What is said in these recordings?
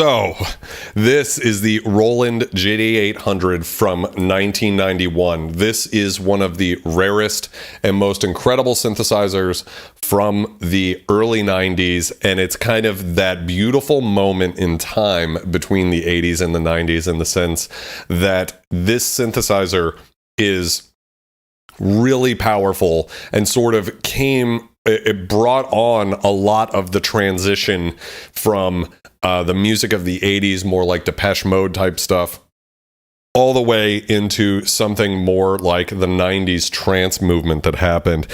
So, this is the Roland JD-800 from 1991. This is one of the rarest and most incredible synthesizers from the early 90s, and it's kind of that beautiful moment in time between the 80s and the 90s in the sense that this synthesizer is really powerful and sort of it brought on a lot of the transition from the music of the 80s, more like Depeche Mode type stuff, all the way into something more like the 90s trance movement that happened.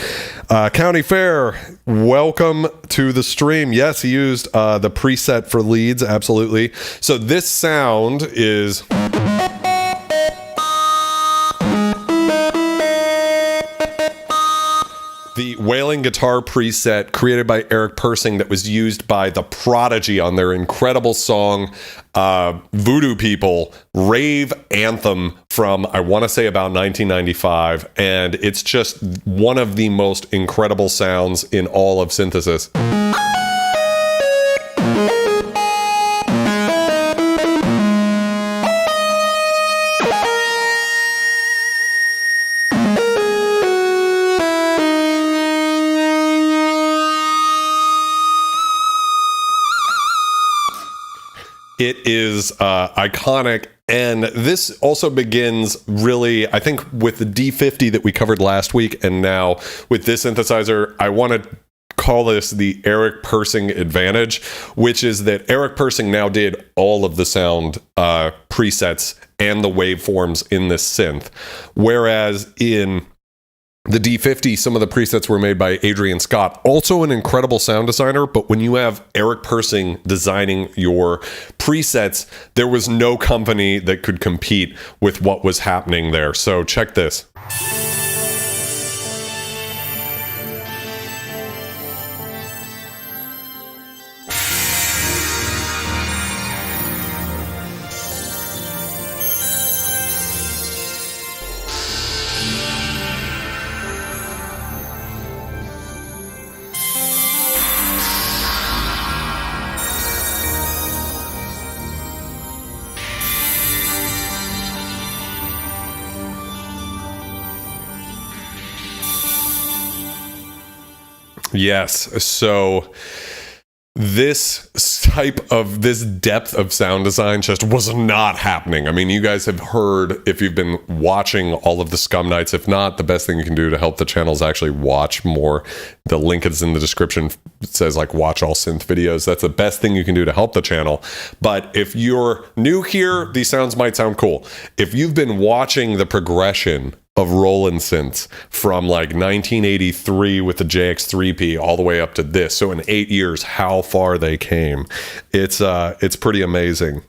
County Fair, welcome to the stream. Yes, he used the preset for leads, absolutely. So this sound is... the wailing guitar preset created by Eric Persing that was used by the Prodigy on their incredible song Voodoo People, rave anthem from, I want to say, about 1995. And it's just one of the most incredible sounds in all of synthesis. It is iconic, and this also begins really, I think, with the D-50 that we covered last week, and now with this synthesizer, I want to call this the Eric Persing advantage, which is that Eric Persing now did all of the sound presets and the waveforms in this synth, whereas in the D-50, some of the presets were made by Adrian Scott, also an incredible sound designer, but when you have Eric Persing designing your presets, there was no company that could compete with what was happening there. So check this. Yes, so this depth of sound design just was not happening. I mean, you guys have heard, if you've been watching all of the Scum nights. If not, the best thing you can do to help the channel is actually watch more. The link is in the description. It says, like, watch all synth videos. That's the best thing you can do to help the channel. But if you're new here, these sounds might sound cool. If you've been watching the progression of Roland synths from like 1983 with the JX3P all the way up to this, so in 8 years, how far they came, it's pretty amazing.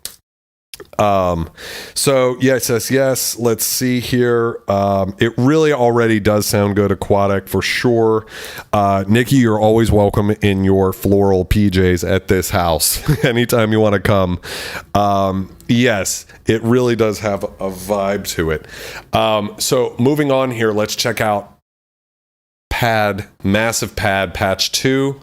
So yes, let's see here. It really already does sound good, aquatic for sure. Nikki, you're always welcome in your floral PJs at this house anytime you want to come. Yes, it really does have a vibe to it. So moving on here, let's check out Massive Pad Patch 2.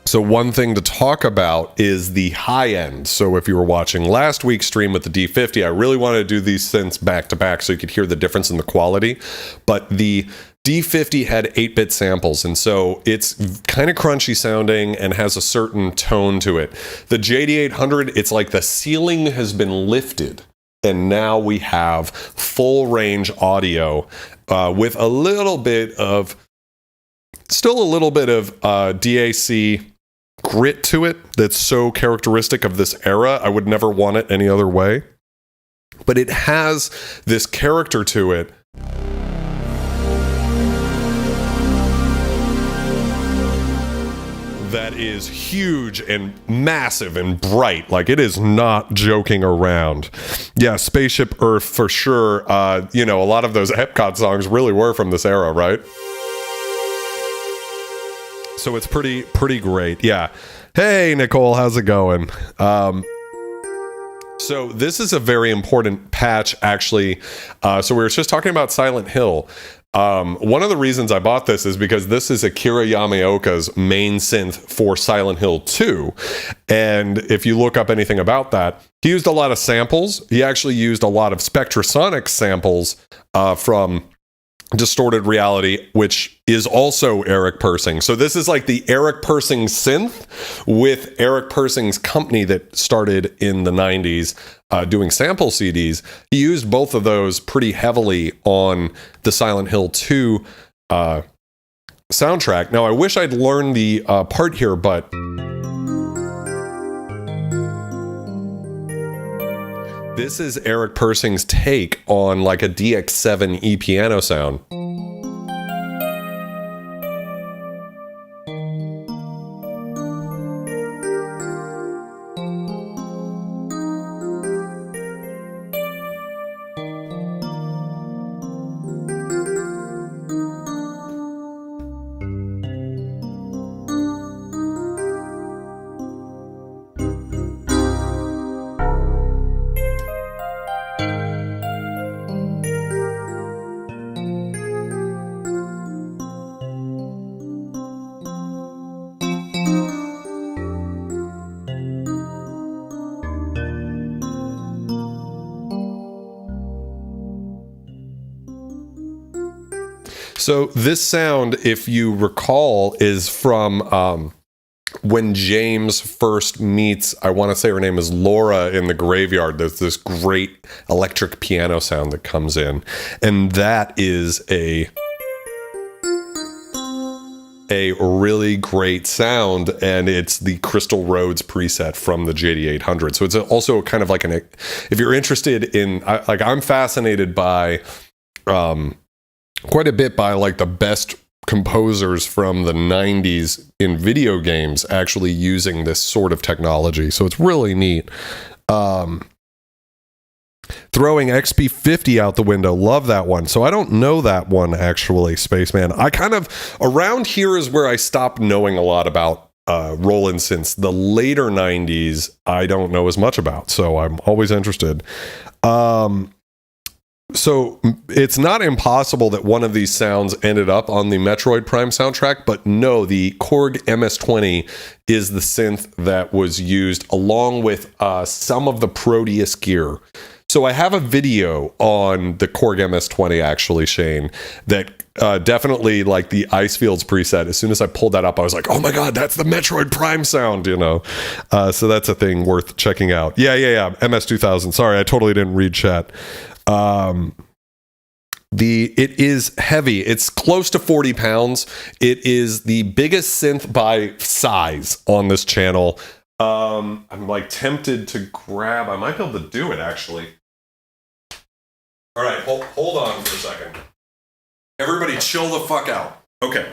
So one thing to talk about is the high end. So if you were watching last week's stream with the D-50, I really wanted to do these synths back to back so you could hear the difference in the quality. But the D-50 had 8-bit samples, and so it's kind of crunchy sounding and has a certain tone to it. The JD-800, it's like the ceiling has been lifted, and now we have full range audio with a little bit of, still a little bit of DAC grit to it that's so characteristic of this era. I would never want it any other way. But it has this character to it that is huge and massive and bright. Like, it is not joking around. Yeah, Spaceship Earth for sure. You know, a lot of those Epcot songs really were from this era, right? So it's pretty great. Yeah. Hey, Nicole, how's it going? So this is a very important patch, actually. So we were just talking about Silent Hill. One of the reasons I bought this is because this is Akira Yamaoka's main synth for Silent Hill 2. And if you look up anything about that, he used a lot of samples. He actually used a lot of Spectrasonics samples from Distorted Reality, which is also Eric Persing. So this is like the Eric Persing synth with Eric Persing's company that started in the 90s doing sample CDs. He used both of those pretty heavily on the Silent Hill 2 soundtrack. Now, I wish I'd learned the part here, but this is Eric Persing's take on like a DX7 E-piano sound. So this sound, if you recall, is from when James first meets, I want to say her name is Laura in the graveyard. There's this great electric piano sound that comes in. And that is a really great sound, and it's the Crystal Rhodes preset from the JD-800. So it's also kind of like if you're interested in, like, I'm fascinated by quite a bit by like the best composers from the 90s in video games actually using this sort of technology. So it's really neat. Throwing XP50 out the window. Love that one. So I don't know that one, actually, Spaceman. I kind of, around here is where I stopped knowing a lot about Roland synths. The later 90s, I don't know as much about. So I'm always interested. So it's not impossible that one of these sounds ended up on the Metroid Prime soundtrack, but no, the Korg MS-20 is the synth that was used along with some of the Proteus gear. So I have a video on the Korg MS-20, actually, Shane, that definitely, like, the Icefields preset. As soon as I pulled that up, I was like, oh my God, that's the Metroid Prime sound, you know? So that's a thing worth checking out. Yeah. MS-2000. Sorry, I totally didn't read chat. It is heavy. It's close to 40 pounds. It is the biggest synth by size on this channel. I'm like tempted to grab. I might be able to do it, actually. All right, hold on for a second. Everybody chill the fuck out. Okay.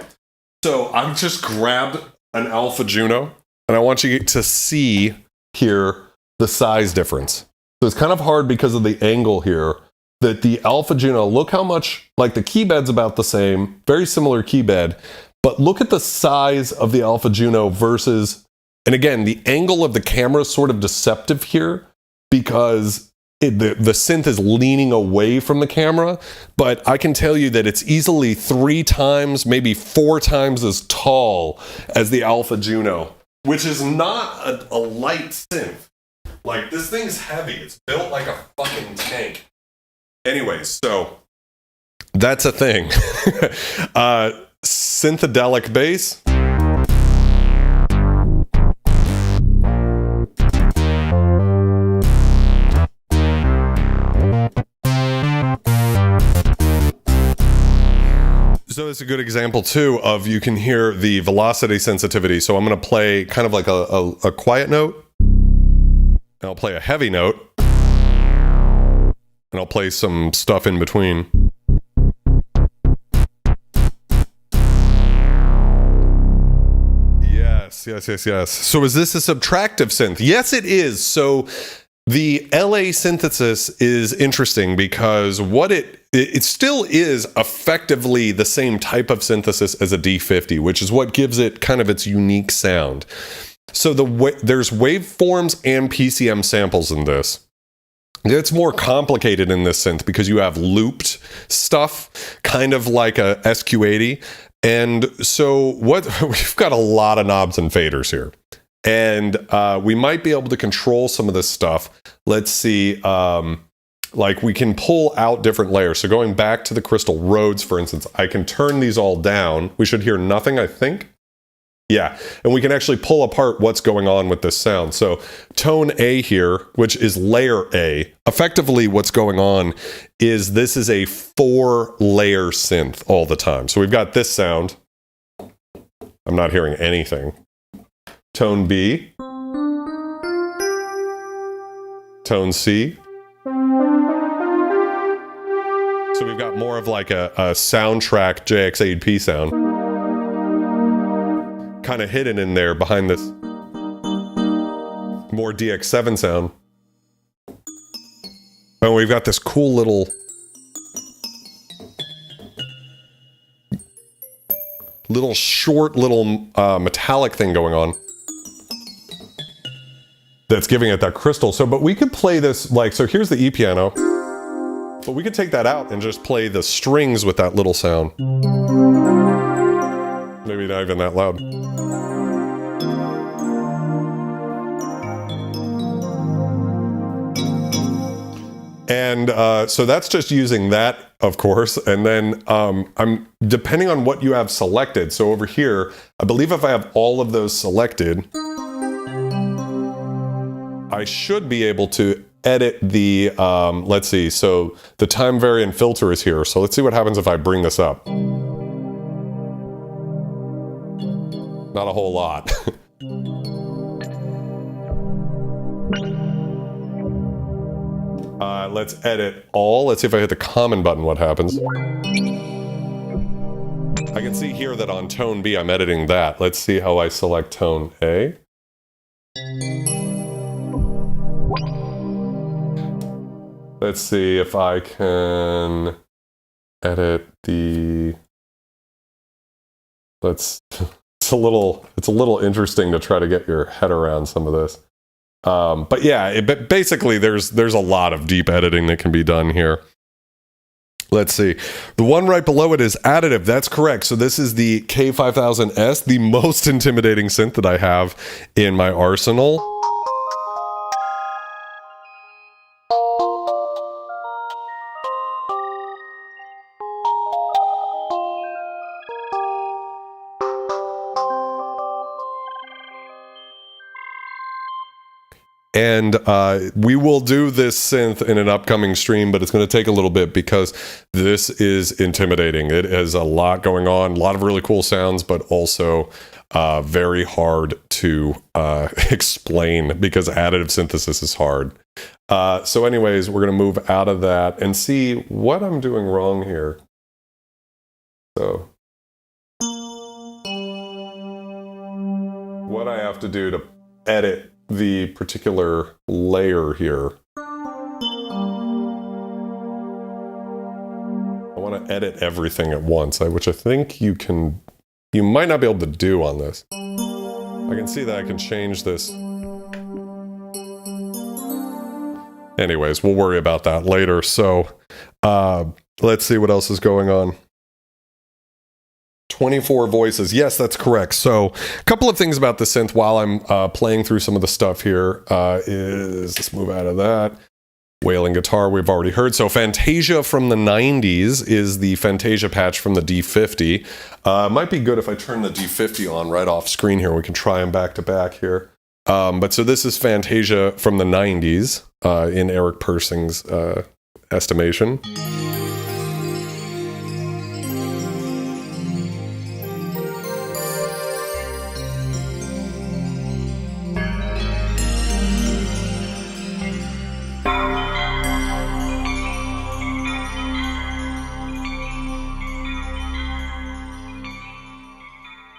So I've just grabbed an Alpha Juno, and I want you to see here the size difference. So it's kind of hard because of the angle here, that the Alpha Juno, look how much, like, the keybed's about the same, very similar keybed, but look at the size of the Alpha Juno versus, and again, the angle of the camera is sort of deceptive here because the synth is leaning away from the camera, but I can tell you that it's easily 3 times, maybe 4 times as tall as the Alpha Juno, which is not a light synth. Like, this thing's heavy. It's built like a fucking tank. Anyways, so that's a thing. Synthedelic bass. So it's a good example too of, you can hear the velocity sensitivity. So I'm going to play kind of like a quiet note. And I'll play a heavy note. And I'll play some stuff in between. Yes. Yes. So is this a subtractive synth? Yes, it is. So the LA synthesis is interesting because what it still is effectively the same type of synthesis as a D-50, which is what gives it kind of its unique sound. So there's waveforms and PCM samples in this. It's more complicated in this synth because you have looped stuff, kind of like a SQ80. And so we've got a lot of knobs and faders here. And we might be able to control some of this stuff. Let's see, like we can pull out different layers. So going back to the crystal roads, for instance, I can turn these all down. We should hear nothing, I think. Yeah, and we can actually pull apart what's going on with this sound. So tone A here, which is layer A, effectively what's going on is this is a 4-layer synth all the time. So we've got this sound. I'm not hearing anything. Tone B. Tone C. So we've got more of like a soundtrack JX8P sound. Kind of hidden in there behind this more DX7 sound. And we've got this cool little short metallic thing going on that's giving it that crystal. So but we could play this like, so here's the E piano, but we could take that out and just play the strings with that little sound. Maybe not even that loud. And so that's just using that, of course. And then I'm depending on what you have selected. So over here, I believe if I have all of those selected, I should be able to edit the, let's see. So the time variant filter is here. So let's see what happens if I bring this up. Not a whole lot. Let's edit all. Let's see if I hit the common button, what happens. I can see here that on tone B, I'm editing that. Let's see how I select tone A. Let's see if I can edit the... It's a little interesting to try to get your head around some of this. But yeah, basically there's a lot of deep editing that can be done here. Let's see. The one right below it is additive. That's correct. So this is the K5000S, the most intimidating synth that I have in my arsenal. And we will do this synth in an upcoming stream, but it's going to take a little bit because this is intimidating. It has a lot going on, a lot of really cool sounds, but also very hard to explain because additive synthesis is hard. So anyways, we're going to move out of that and see what I'm doing wrong here. So what I have to do to edit the particular layer here. I want to edit everything at once, which I think you might not be able to do on this. I can see that I can change this. Anyways, we'll worry about that later. So let's see what else is going on. 24 voices. Yes, that's correct. So a couple of things about the synth while I'm playing through some of the stuff here is, let's move out of that. Wailing guitar we've already heard. So Fantasia from the 90s is the Fantasia patch from the D-50. Might be good if I turn the D-50 on right off screen here. We can try them back to back here. But so this is Fantasia from the 90s in Eric Persing's estimation.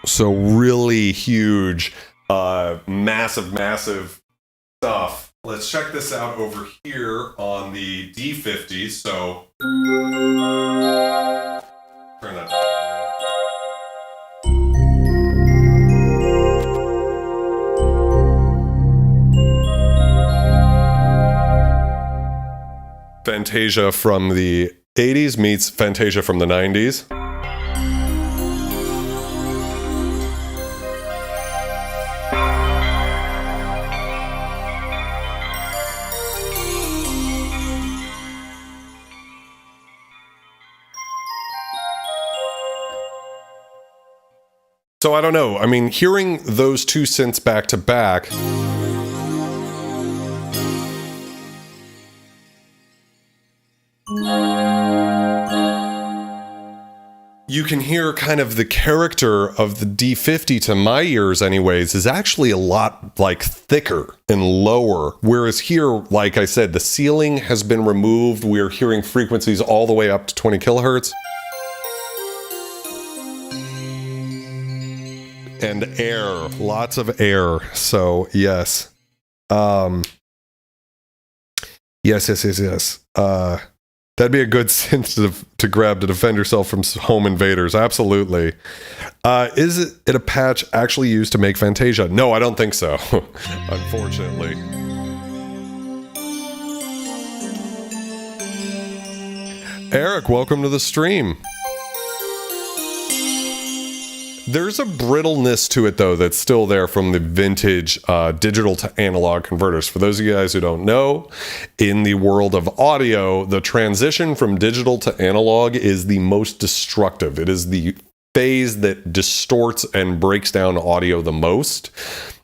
So really huge massive stuff. Let's check this out over here on the D-50. So turn that down. Fantasia from the 80s meets Fantasia from the 90s. So I don't know. I mean, hearing those two synths back to back, you can hear kind of the character of the D-50, to my ears anyways, is actually a lot like thicker and lower. Whereas here, like I said, the ceiling has been removed. We're hearing frequencies all the way up to 20 kilohertz. And air, lots of air. So yes. Yes. That'd be a good synth to grab to defend yourself from home invaders. Absolutely. Is it a patch actually used to make Fantasia? No, I don't think so. Unfortunately. Eric, welcome to the stream. There's a brittleness to it, though, that's still there from the vintage digital to analog converters. For those of you guys who don't know, in the world of audio, the transition from digital to analog is the most destructive. It is the phase that distorts and breaks down audio the most.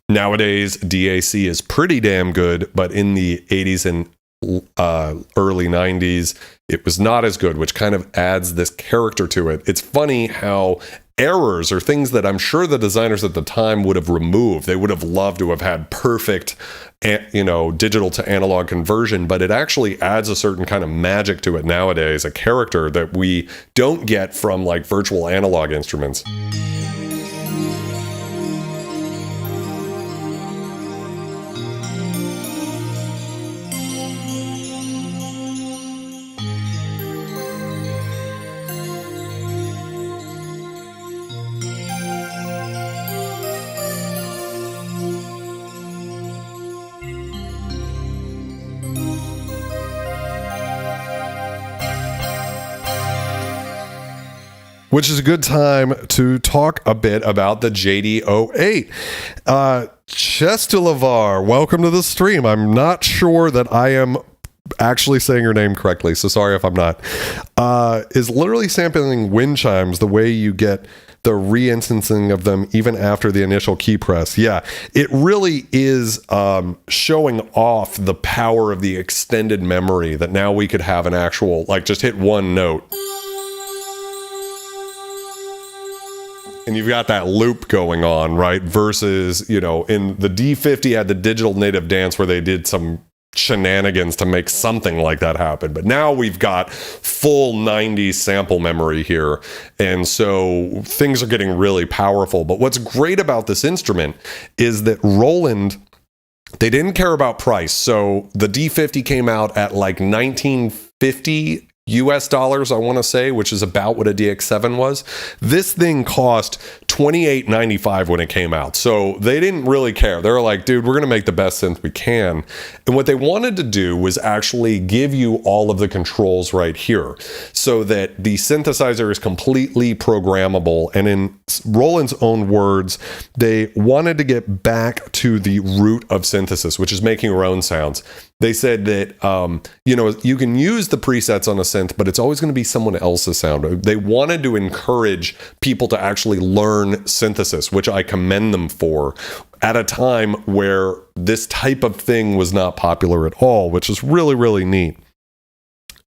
Nowadays, DAC is pretty damn good, but in the 80s and early 90s, it was not as good, which kind of adds this character to it. It's funny how errors or things that I'm sure the designers at the time would have removed. They would have loved to have had perfect, digital to analog conversion, but it actually adds a certain kind of magic to it nowadays, a character that we don't get from like virtual analog instruments. Which is a good time to talk a bit about the JD-800. Chestulavar, welcome to the stream. I'm not sure that I am actually saying your name correctly, so sorry if I'm not. Is literally sampling wind chimes the way you get the re-instancing of them even after the initial key press. Yeah, it really is showing off the power of the extended memory, that now we could have an actual, like, just hit one note. And you've got that loop going on, right? Versus, in the D-50 had the digital native dance where they did some shenanigans to make something like that happen. But now we've got full 90s sample memory here. And so things are getting really powerful. But what's great about this instrument is that Roland, they didn't care about price. So the D-50 came out at like 1950 US dollars, I want to say, which is about what a DX7 was. This thing cost $28.95 when it came out. So they didn't really care. They were like, dude, we're going to make the best synth we can. And what they wanted to do was actually give you all of the controls right here so that the synthesizer is completely programmable. And in Roland's own words, they wanted to get back to the root of synthesis, which is making your own sounds. They said that, you can use the presets on a synth, but it's always going to be someone else's sound. They wanted to encourage people to actually learn synthesis, which I commend them for, at a time where this type of thing was not popular at all, which is really, really neat.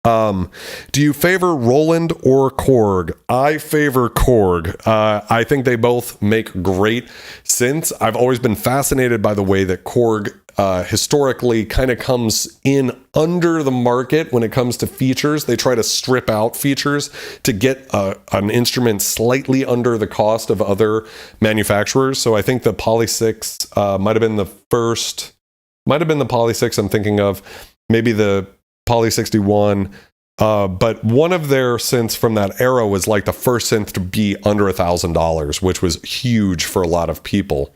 Do you favor Roland or Korg? I favor Korg. I think they both make great synths. I've always been fascinated by the way that Korg historically kind of comes in under the market when it comes to features. They try to strip out features to get an instrument slightly under the cost of other manufacturers. So I think the Poly 6 might have been the Poly 6 I'm thinking of, maybe the Poly 61. But one of their synths from that era was like the first synth to be under $1,000, which was huge for a lot of people.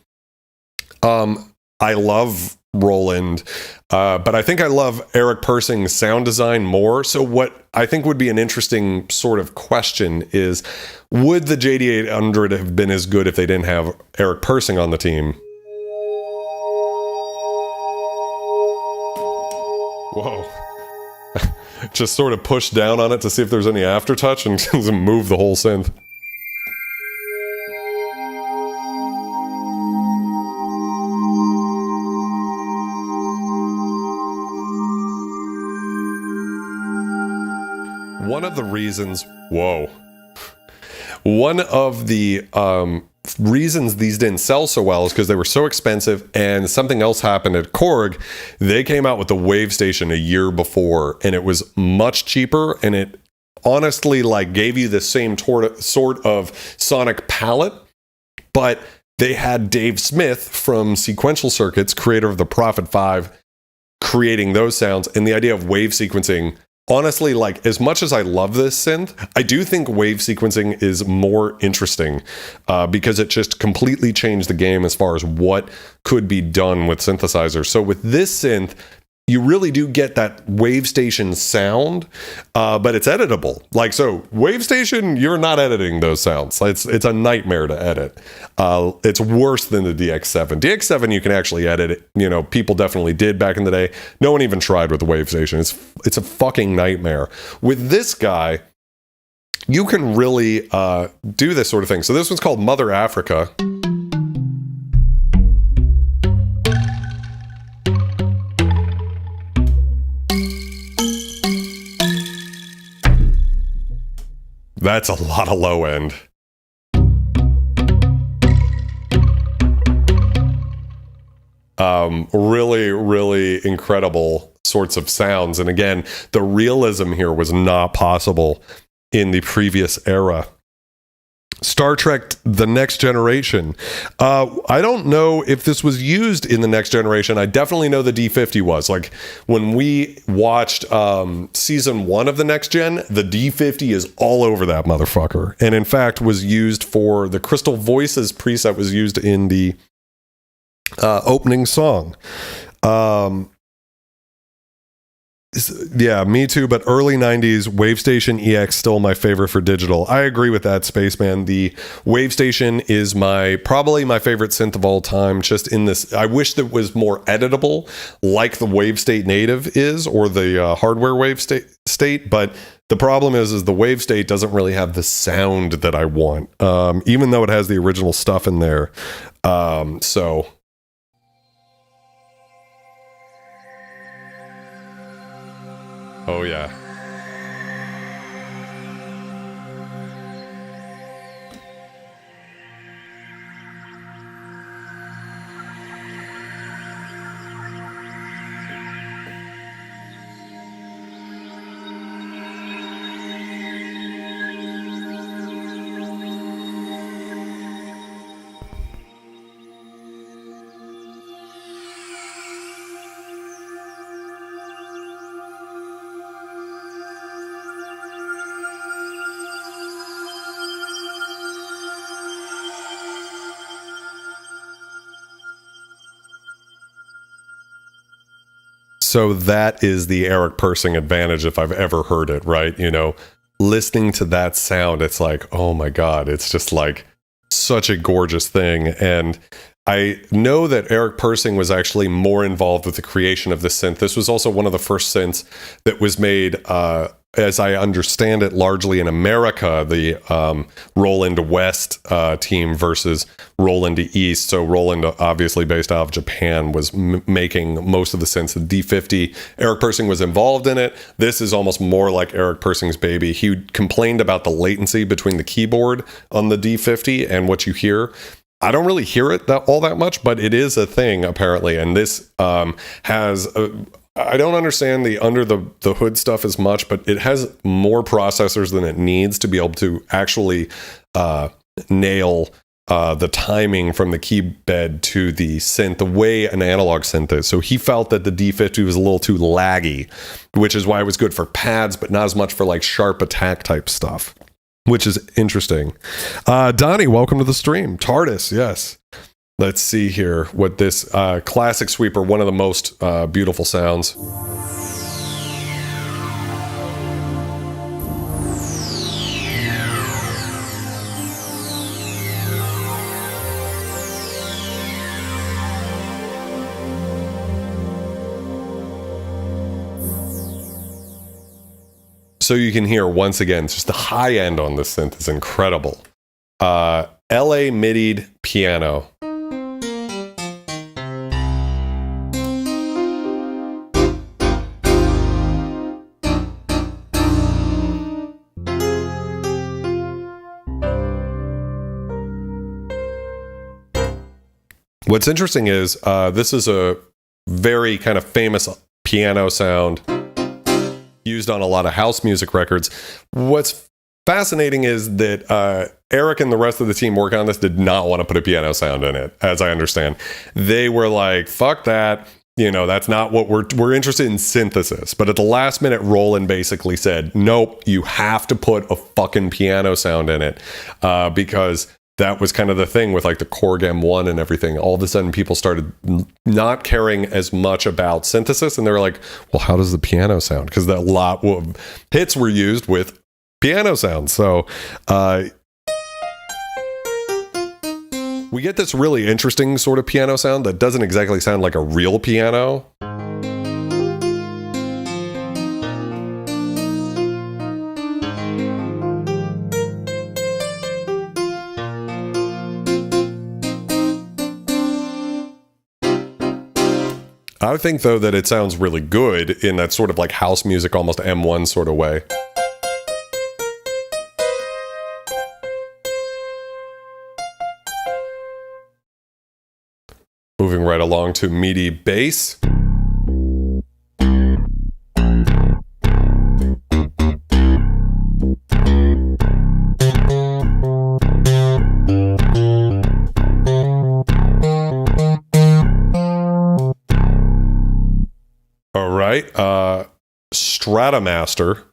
I love Roland, but I think I love Eric Persing's sound design more. So what I think would be an interesting sort of question is, would the JD-800 have been as good if they didn't have Eric Persing on the team? Whoa. Just sort of push down on it to see if there's any aftertouch and move the whole synth. One of the reasons, one of the reasons these didn't sell so well is because they were so expensive, and something else happened at Korg. They came out with the Wave Station a year before, and it was much cheaper, and it honestly like gave you the same sort of sonic palette, but they had Dave Smith from Sequential Circuits, creator of the Prophet 5, creating those sounds, and the idea of wave sequencing. Honestly, like, as much as I love this synth, I do think wave sequencing is more interesting because it just completely changed the game as far as what could be done with synthesizers. So with this synth, you really do get that Wave Station sound, but it's editable. Like, so Wave Station, you're not editing those sounds. It's a nightmare to edit. It's worse than the DX7. DX7, you can actually edit it. You know, people definitely did back in the day. No one even tried with the Wave Station. It's a fucking nightmare. With this guy, you can really do this sort of thing. So this one's called Mother Africa. That's a lot of low end. Really, really incredible sorts of sounds. And again, the realism here was not possible in the previous era. Star Trek The Next Generation. I don't know if this was used in The Next Generation. I definitely know the D-50 was. Like, when we watched season 1 of The Next Gen, the D-50 is all over that motherfucker. And in fact, was used for the Crystal Voices preset, was used in the opening song. Yeah, me too, but early 90s, Wave Station EX still my favorite for digital. I agree with that, Spaceman. The Wave Station is probably my favorite synth of all time, just in this. I wish that was more editable, like the Wave State Native is, or the hardware Wave State, but the problem is the Wave State doesn't really have the sound that I want, even though it has the original stuff in there. So... Oh, yeah. So that is the Eric Persing advantage if I've ever heard it, right? You know, listening to that sound, it's like, oh my God, it's just like such a gorgeous thing. And I know that Eric Persing was actually more involved with the creation of the synth. This was also one of the first synths that was made, as I understand it, largely in America, the Roland West team versus Roland East. So Roland, obviously based out of Japan, was making most of the synths. The D-50, Eric Persing was involved in it. This is almost more like Eric Persing's baby. He complained about the latency between the keyboard on the D-50 and what you hear. I don't really hear it all that much, but it is a thing apparently. And this has I don't understand the under the hood stuff as much, but it has more processors than it needs to be able to actually nail the timing from the key bed to the synth the way an analog synth is. So he felt that the D-50 was a little too laggy, which is why it was good for pads, but not as much for like sharp attack type stuff, which is interesting. Donnie, welcome to the stream. TARDIS, yes. Let's see here what this classic sweeper, one of the most beautiful sounds. So you can hear, once again, just the high end on this synth is incredible. LA MIDI'd piano. What's interesting is this is a very kind of famous piano sound used on a lot of house music records. What's fascinating is that Eric and the rest of the team working on this did not want to put a piano sound in it, as I understand. They were like, fuck that. You know, that's not what we're interested in synthesis. But at the last minute, Roland basically said, nope, you have to put a fucking piano sound in it because that was kind of the thing with like the Korg M1 and everything. All of a sudden people started not caring as much about synthesis. And they were like, well, how does the piano sound? Because a lot of hits were used with piano sounds. So we get this really interesting sort of piano sound that doesn't exactly sound like a real piano. I think, though, that it sounds really good in that sort of like house music, almost M1 sort of way. Moving right along to meaty bass. All right, Stratomaster.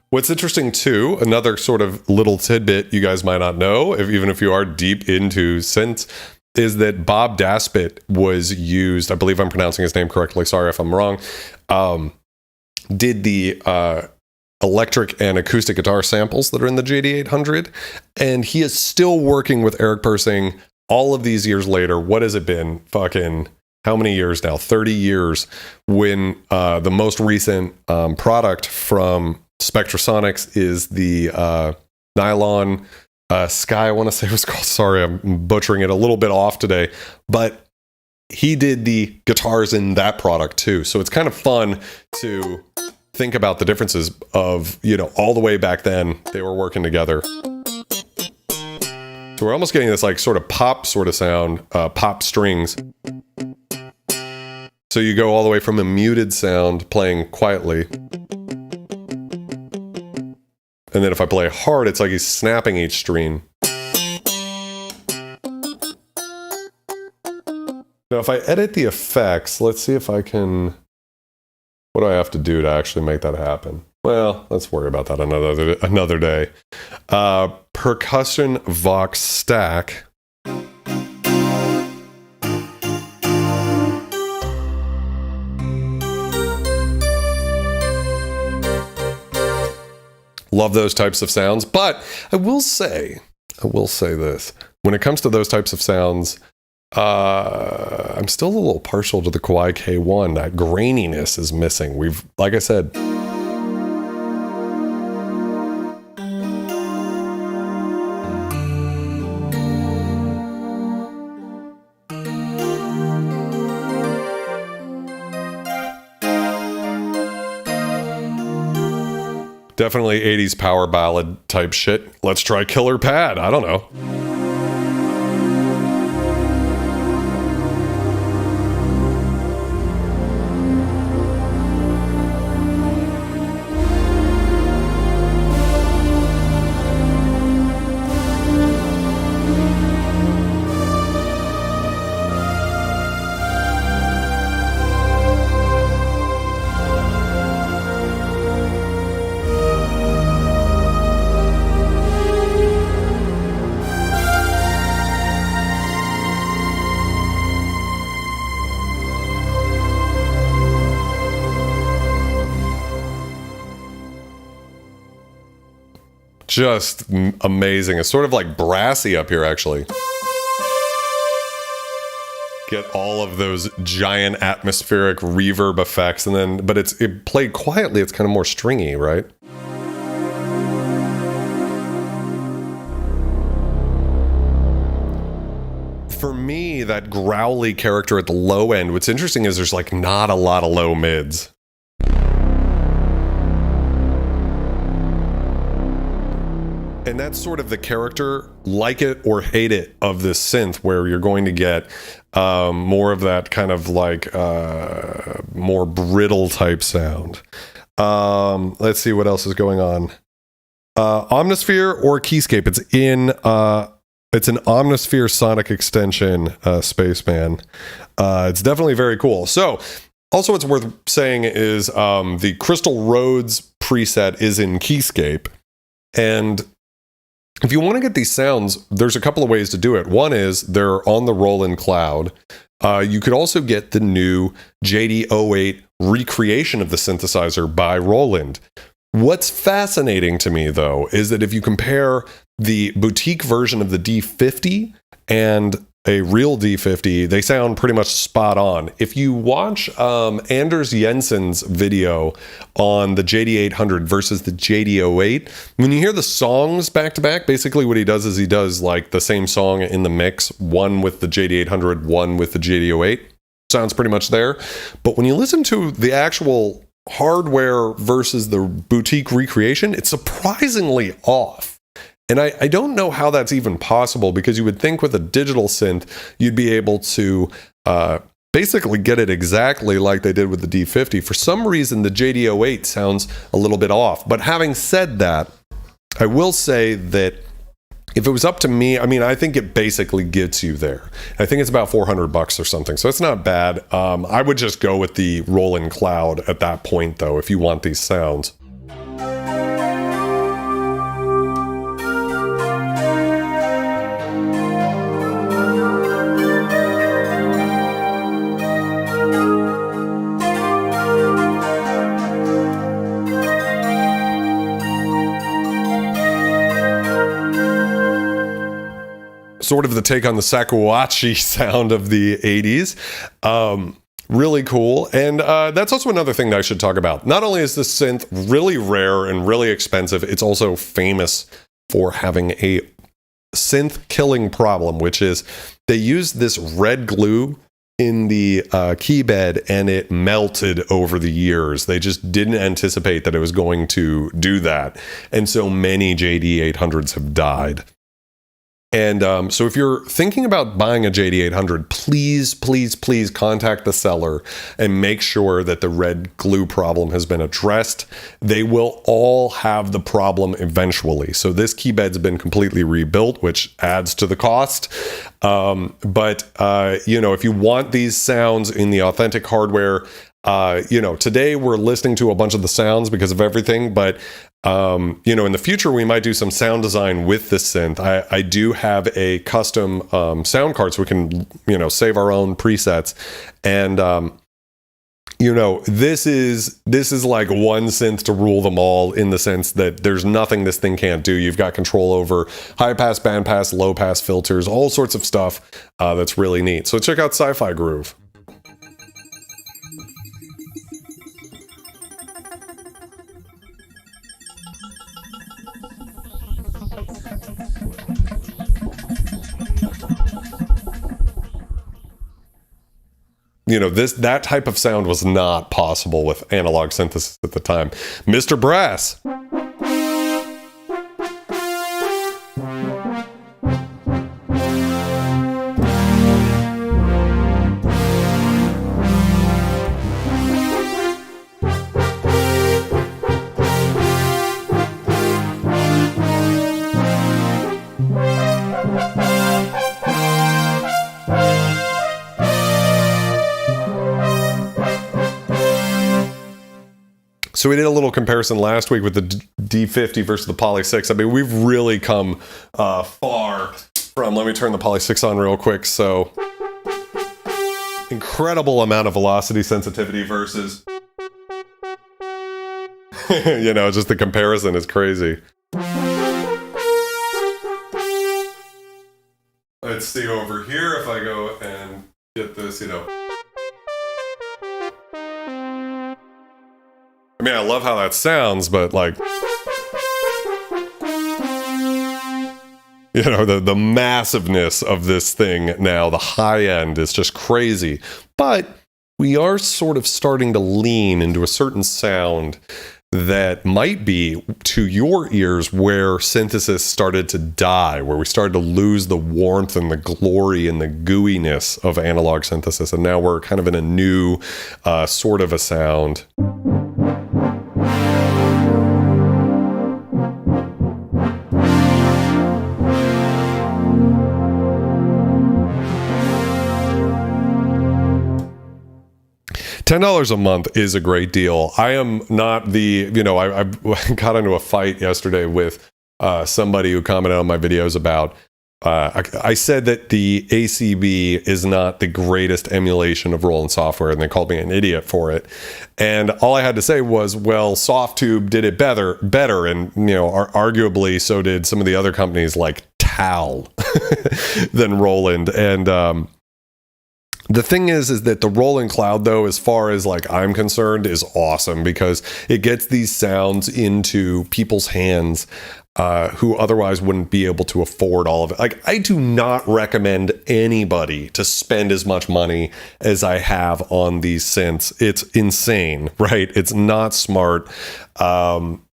What's interesting too, another sort of little tidbit you guys might not know, even if you are deep into synths, is that Bob Daspit was used, I believe I'm pronouncing his name correctly, sorry if I'm wrong, did the electric and acoustic guitar samples that are in the JD-800, and he is still working with Eric Persing all of these years later. What has it been? Fucking how many years now? 30 years, when the most recent product from Spectrasonics is the Nylon Sky, I want to say it was called. Sorry, I'm butchering it a little bit off today, but he did the guitars in that product too. So it's kind of fun to think about the differences of, you know, all the way back then they were working together. So we're almost getting this like sort of pop sort of sound, pop strings. So you go all the way from a muted sound playing quietly. And then if I play hard, it's like he's snapping each string. Now, if I edit the effects, let's see if I can... What do I have to do to actually make that happen? Well, let's worry about that another day. Percussion Vox Stack. Love those types of sounds, but I will say this. When it comes to those types of sounds, I'm still a little partial to the Kawai K1. That graininess is missing. Like I said, Definitely 80s power ballad type shit. Let's try Killer Pad. I don't know. Just amazing. It's sort of like brassy up here, actually. Get all of those giant atmospheric reverb effects, and then, but it played quietly. It's kind of more stringy, right? For me, that growly character at the low end, what's interesting is there's like not a lot of low mids. And that's sort of the character, like it or hate it, of this synth, where you're going to get more of that kind of like more brittle type sound. Let's see what else is going on. Omnisphere or Keyscape. It's an Omnisphere sonic extension, Spaceman. It's definitely very cool. So, also what's worth saying is the Crystal Roads preset is in Keyscape. And if you want to get these sounds, there's a couple of ways to do it. One is they're on the Roland cloud. You could also get the new JD-800 recreation of the synthesizer by Roland. What's fascinating to me, though, is that if you compare the boutique version of the D-50 and a real D-50, they sound pretty much spot on. If you watch Anders Jensen's video on the JD-800 versus the JD-800, when you hear the songs back to back, basically what he does is he does like the same song in the mix, one with the JD-800, one with the JD-800. Sounds pretty much there. But when you listen to the actual hardware versus the boutique recreation, it's surprisingly off. And I don't know how that's even possible, because you would think with a digital synth, you'd be able to basically get it exactly like they did with the D-50. For some reason, the JD-800 sounds a little bit off. But having said that, I will say that if it was up to me, I mean, I think it basically gets you there. I think it's about $400 or something, so it's not bad. I would just go with the Roland Cloud at that point, though, if you want these sounds. Sort of the take on the Shakuhachi sound of the 80s. Really cool. And that's also another thing that I should talk about. Not only is this synth really rare and really expensive, it's also famous for having a synth killing problem, which is they used this red glue in the key bed and it melted over the years. They just didn't anticipate that it was going to do that. And so many JD-800s have died. And so if you're thinking about buying a JD-800, please, please, please contact the seller and make sure that the red glue problem has been addressed. They will all have the problem eventually. So this key bed's been completely rebuilt, which adds to the cost. But if you want these sounds in the authentic hardware, today we're listening to a bunch of the sounds because of everything, but in the future, we might do some sound design with this synth. I do have a custom sound card, so we can, save our own presets. And, this is like one synth to rule them all, in the sense that there's nothing this thing can't do. You've got control over high pass, band pass, low pass filters, all sorts of stuff that's really neat. So check out Sci-Fi Groove. That type of sound was not possible with analog synthesis at the time. Mr. Brass. So we did a little comparison last week with the D-50 versus the Poly 6. I mean, we've really come far from, let me turn the Poly 6 on real quick. So incredible amount of velocity sensitivity versus, you know, just the comparison is crazy. Let's see over here if I go and get this, you know. I mean, I love how that sounds, but like, you know, the massiveness of this thing now, the high end is just crazy. But we are sort of starting to lean into a certain sound that might be, to your ears, where synthesis started to die, where we started to lose the warmth and the glory and the gooiness of analog synthesis. And now we're kind of in a new sort of a sound. $10 a month is a great deal. I am not the, you know, I got into a fight yesterday with somebody who commented on my videos about, I said that the ACB is not the greatest emulation of Roland software, and they called me an idiot for it. And all I had to say was, well, Softtube did it better, and, you know, arguably so did some of the other companies like TAL than Roland. And, the thing is that the Roland Cloud, though, as far as like I'm concerned, is awesome because it gets these sounds into people's hands who otherwise wouldn't be able to afford all of it. Like, I do not recommend anybody to spend as much money as I have on these synths. It's insane, right? It's not smart.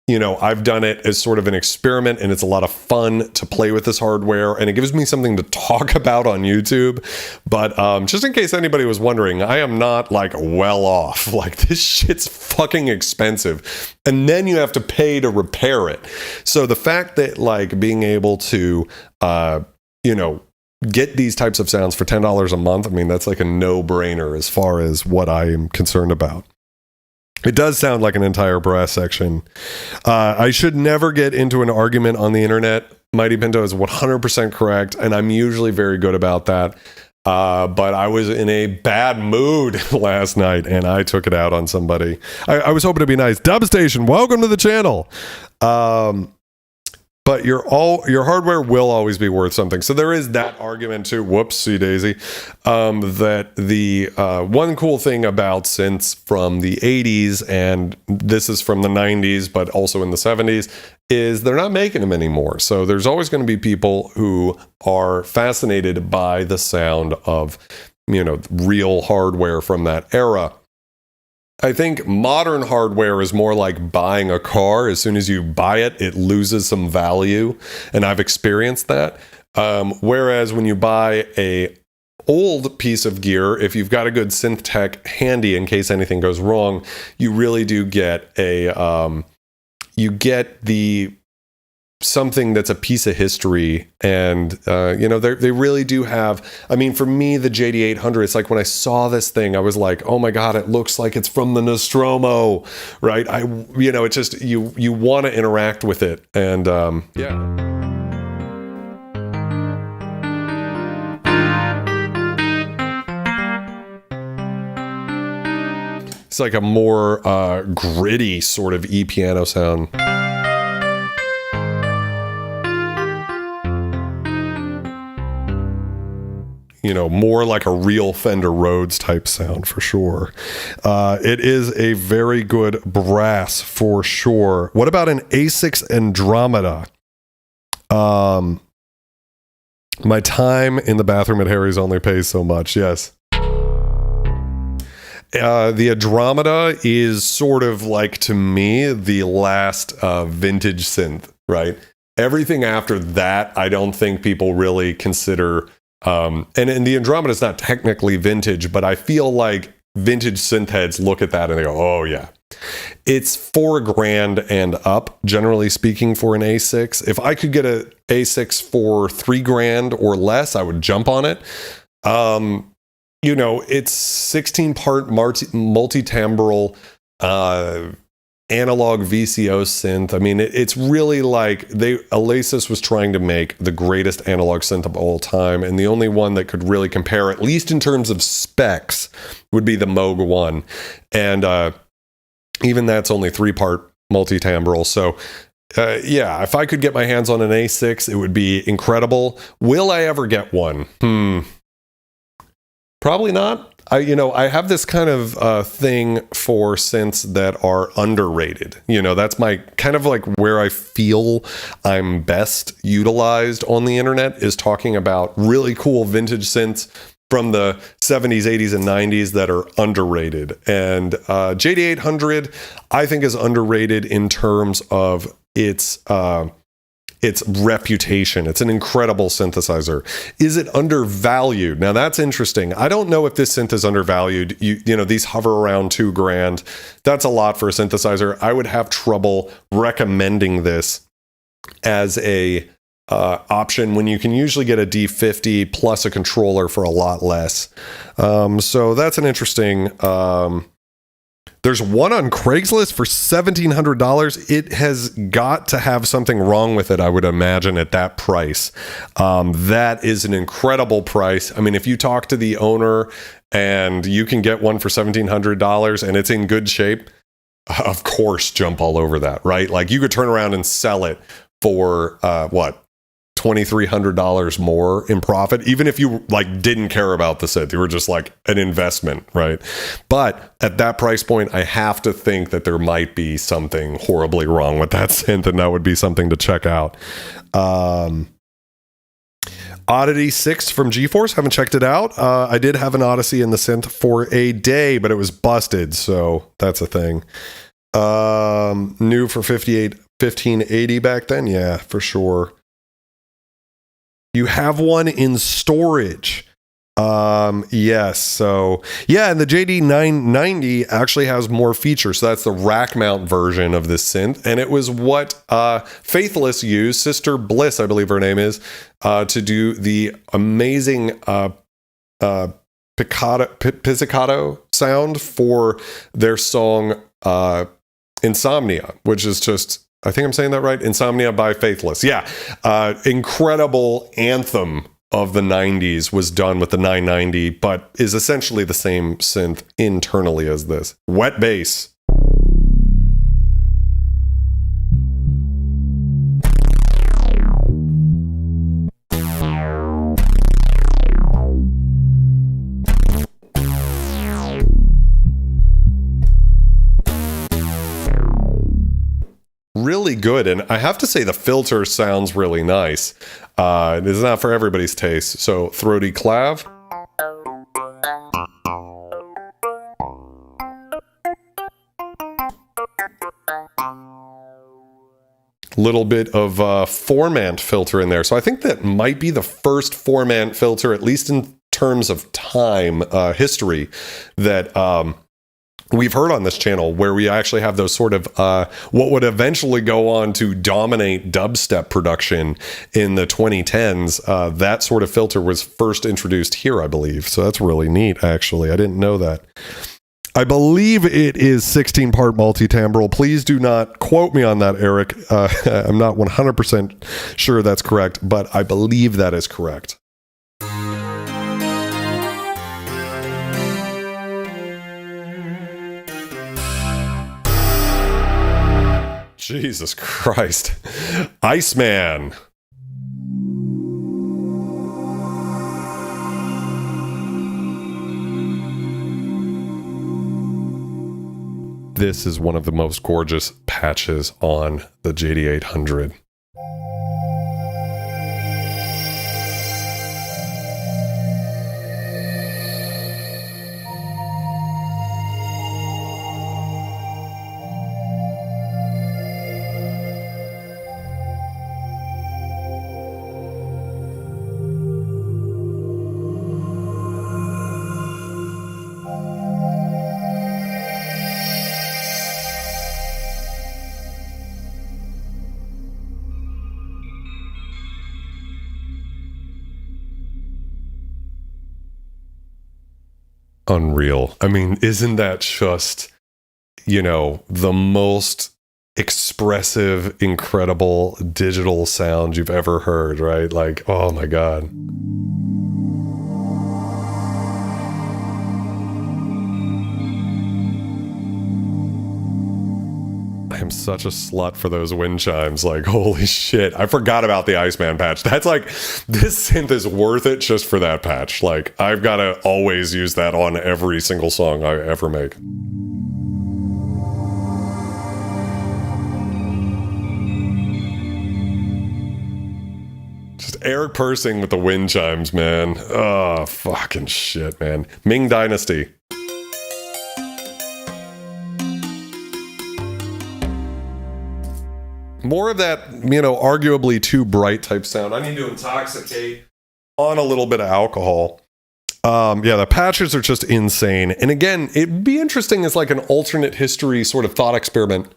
You know, I've done it as sort of an experiment, and it's a lot of fun to play with this hardware, and it gives me something to talk about on YouTube. But just in case anybody was wondering, I am not like well off. Like, this shit's fucking expensive, and then you have to pay to repair it. So the fact that like being able to, you know, get these types of sounds for $10 a month, I mean, that's like a no-brainer as far as what I am concerned about. It does sound like an entire brass section. I should never get into an argument on the internet. Mighty Pinto is 100% correct, and I'm usually very good about that. But I was in a bad mood last night, and I took it out on somebody. I was hoping to be nice. Dubstation, welcome to the channel. But your hardware will always be worth something. So there is that argument too. Whoopsie daisy. That the one cool thing about synths from the 80s, and this is from the 90s, but also in the 70s, is they're not making them anymore. So there's always going to be people who are fascinated by the sound of, you know, real hardware from that era. I think modern hardware is more like buying a car. As soon as you buy it, it loses some value, and I've experienced that. Whereas when you buy a old piece of gear, if you've got a good synth tech handy in case anything goes wrong, you really do get a you get the something that's a piece of history. And you know, they really do have, I mean, for me, the JD-800, it's like when I saw this thing, I was like, oh my god, it looks like it's from the Nostromo, right? You know, it's just, you want to interact with it. And yeah. It's like a more gritty sort of E-piano sound. You know, more like a real Fender Rhodes type sound for sure. It is a very good brass for sure. What about an A6 Andromeda? My time in the bathroom at Harry's only pays so much. Yes. The Andromeda is sort of like, to me, the last vintage synth, right? Everything after that, I don't think people really consider. And the Andromeda is not technically vintage, but I feel like vintage synth heads look at that and they go, oh yeah. It's $4,000 and up, generally speaking, for an A6. If I could get an A6 for $3,000 or less, I would jump on it. You know, it's 16-part multi-timbral, analog VCO synth. I mean, it's really like Alesis was trying to make the greatest analog synth of all time, and the only one that could really compare, at least in terms of specs, would be the Moog 1. And even that's only 3-part multi-timbral. So yeah, if I could get my hands on an A6, it would be incredible. Will I ever get one? Probably not. I have this kind of thing for synths that are underrated. That's my kind of like where I feel I'm best utilized on the internet, is talking about really cool vintage synths from the 70s, 80s, and 90s that are underrated. And JD-800, I think, is underrated in terms of its reputation. It's an incredible synthesizer. Is it undervalued? Now that's interesting. I don't know if this synth is undervalued. These hover around $2,000. That's a lot for a synthesizer. I would have trouble recommending this as a option when you can usually get a D-50 plus a controller for a lot less. So that's an interesting. There's one on Craigslist for $1,700. It has got to have something wrong with it, I would imagine, at that price. That is an incredible price. I mean, if you talk to the owner and you can get one for $1,700 and it's in good shape, of course, jump all over that, right? Like, you could turn around and sell it for $2,300 more in profit, even if you didn't care about the synth. You were just like an investment, right? But at that price point, I have to think that there might be something horribly wrong with that synth, and that would be something to check out. Odyssey 6 from GeForce, haven't checked it out. I did have an Odyssey in the synth for a day, but it was busted, so that's a thing. New for 1580 back then, yeah, for sure. You have one in storage. Yes. So yeah, and the JD-990 actually has more features. So that's the rack mount version of this synth. And it was what Faithless used, Sister Bliss, I believe her name is, to do the amazing pizzicato sound for their song Insomnia, which is just, I think I'm saying that right? Insomnia by Faithless. Yeah. Incredible anthem of the 90s was done with the 990, but is essentially the same synth internally as this. Wet bass. Really good, and I have to say the filter sounds really nice. It is not for everybody's taste. So throaty clav, little bit of formant filter in there. So I think that might be the first formant filter, at least in terms of time history, that we've heard on this channel, where we actually have those sort of what would eventually go on to dominate dubstep production in the 2010s. That sort of filter was first introduced here, I believe. So that's really neat, actually. I didn't know that. I believe it is 16-part multi-timbral. Please do not quote me on that, Eric. I'm not 100% sure that's correct, but I believe that is correct. Jesus Christ. Iceman. This is one of the most gorgeous patches on the JD-800. Unreal. I mean, isn't that just, you know, the most expressive, incredible digital sound you've ever heard, right? Like, oh my God. I am such a slut for those wind chimes. Like, holy shit. I forgot about the Iceman patch. That's like, this synth is worth it just for that patch. Like, I've got to always use that on every single song I ever make. Just Eric Persing with the wind chimes, man. Oh, fucking shit, man. Ming Dynasty. More of that, you know, arguably too bright type sound. I need to intoxicate on a little bit of alcohol. Yeah, the patches are just insane. And again, it'd be interesting as like an alternate history sort of thought experiment.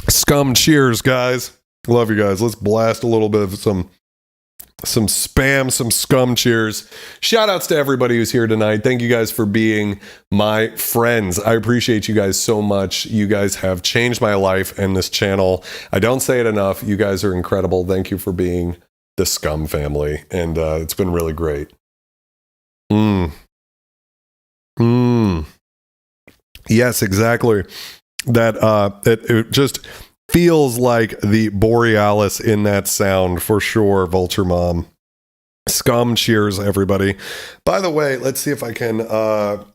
Scum, cheers, guys. Love you guys. Let's blast a little bit of some spam, some Scum cheers. Shout outs to everybody who's here tonight. Thank you guys for being my friends. I appreciate you guys so much. You guys have changed my life and this channel. I don't say it enough. You guys are incredible. Thank you for being the Scum family. And it's been really great. Yes, exactly. That it just feels like the Borealis in that sound for sure, Vulture Mom. Scum, cheers, everybody. By the way, let's see if I can, says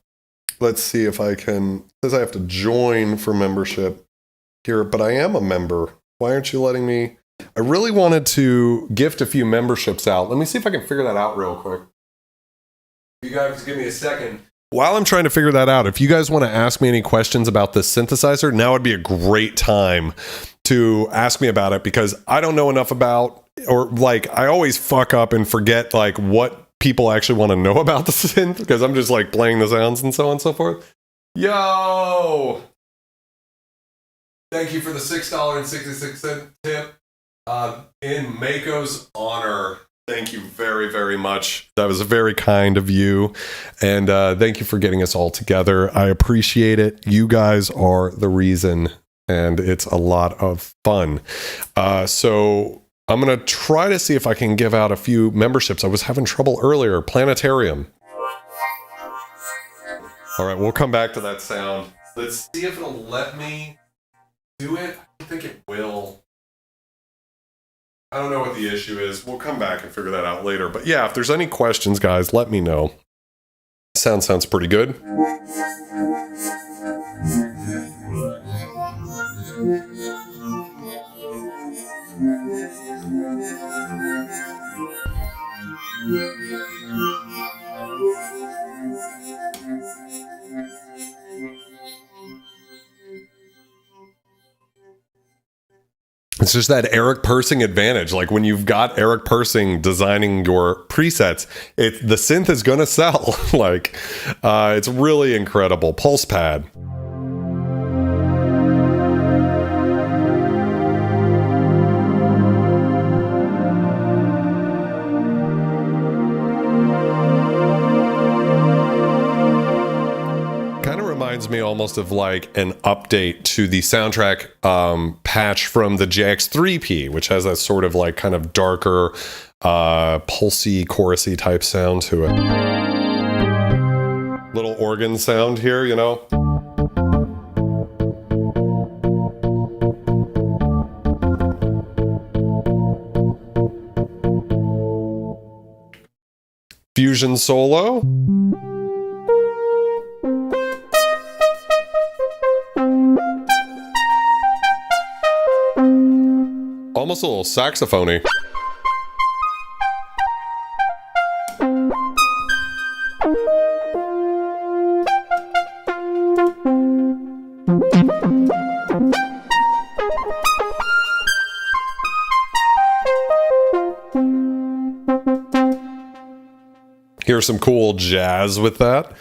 I have to join for membership here, but I am a member. Why aren't you letting me? I really wanted to gift a few memberships out. Let me see if I can figure that out real quick. You guys give me a second. While I'm trying to figure that out, if you guys want to ask me any questions about this synthesizer, now would be a great time to ask me about it, because I don't know enough about, or like I always fuck up and forget like what people actually want to know about the synth, because I'm just like playing the sounds and so on and so forth. Yo! Thank you for the $6.66 tip. In Mako's honor. Thank you very, very much. That was very kind of you. And thank you for getting us all together. I appreciate it. You guys are the reason, and it's a lot of fun. So I'm going to try to see if I can give out a few memberships. I was having trouble earlier. Planetarium. All right, we'll come back to that sound. Let's see if it'll let me do it. I think it will. I don't know what the issue is. We'll come back and figure that out later. But yeah, if there's any questions, guys, let me know. Sounds pretty good. It's just that Eric Persing advantage. Like when you've got Eric Persing designing your presets, the synth is going to sell. Like, it's really incredible. Pulse pad. Me almost of like an update to the soundtrack patch from the JX3P, which has that sort of like kind of darker pulsy chorusy type sound to it. Little organ sound here, you know. Fusion solo. Almost a little saxophony. Here's some cool jazz with that.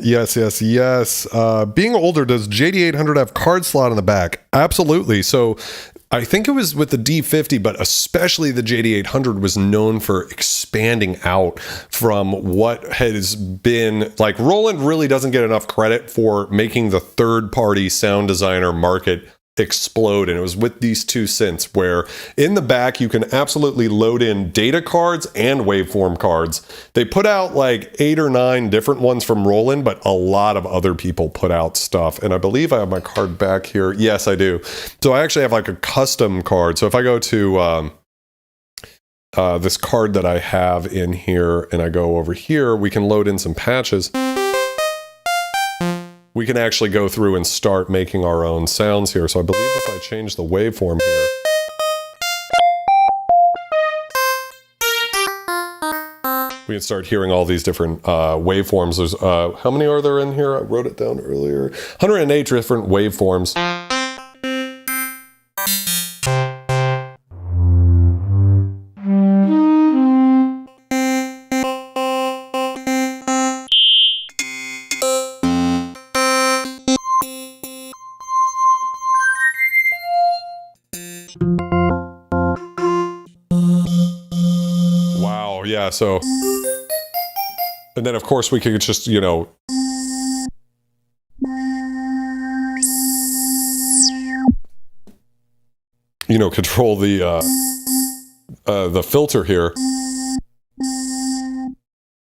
Yes. Being older, does JD-800 have card slot in the back? Absolutely. So I think it was with the D-50, but especially the JD-800 was known for expanding out from what has been, like, Roland really doesn't get enough credit for making the third-party sound designer market explode. And it was with these two synths where in the back you can absolutely load in data cards and waveform cards. They put out like 8 or 9 different ones from Roland, but a lot of other people put out stuff. And I believe I have my card back here. Yes, I do. So I actually have like a custom card. So if I go to this card that I have in here and I go over here, we can load in some patches. We can actually go through and start making our own sounds here. So I believe if I change the waveform here, we can start hearing all these different waveforms. There's, how many are there in here? I wrote it down earlier. 108 different waveforms. Yeah, so, and then of course we could just, you know, control the filter here.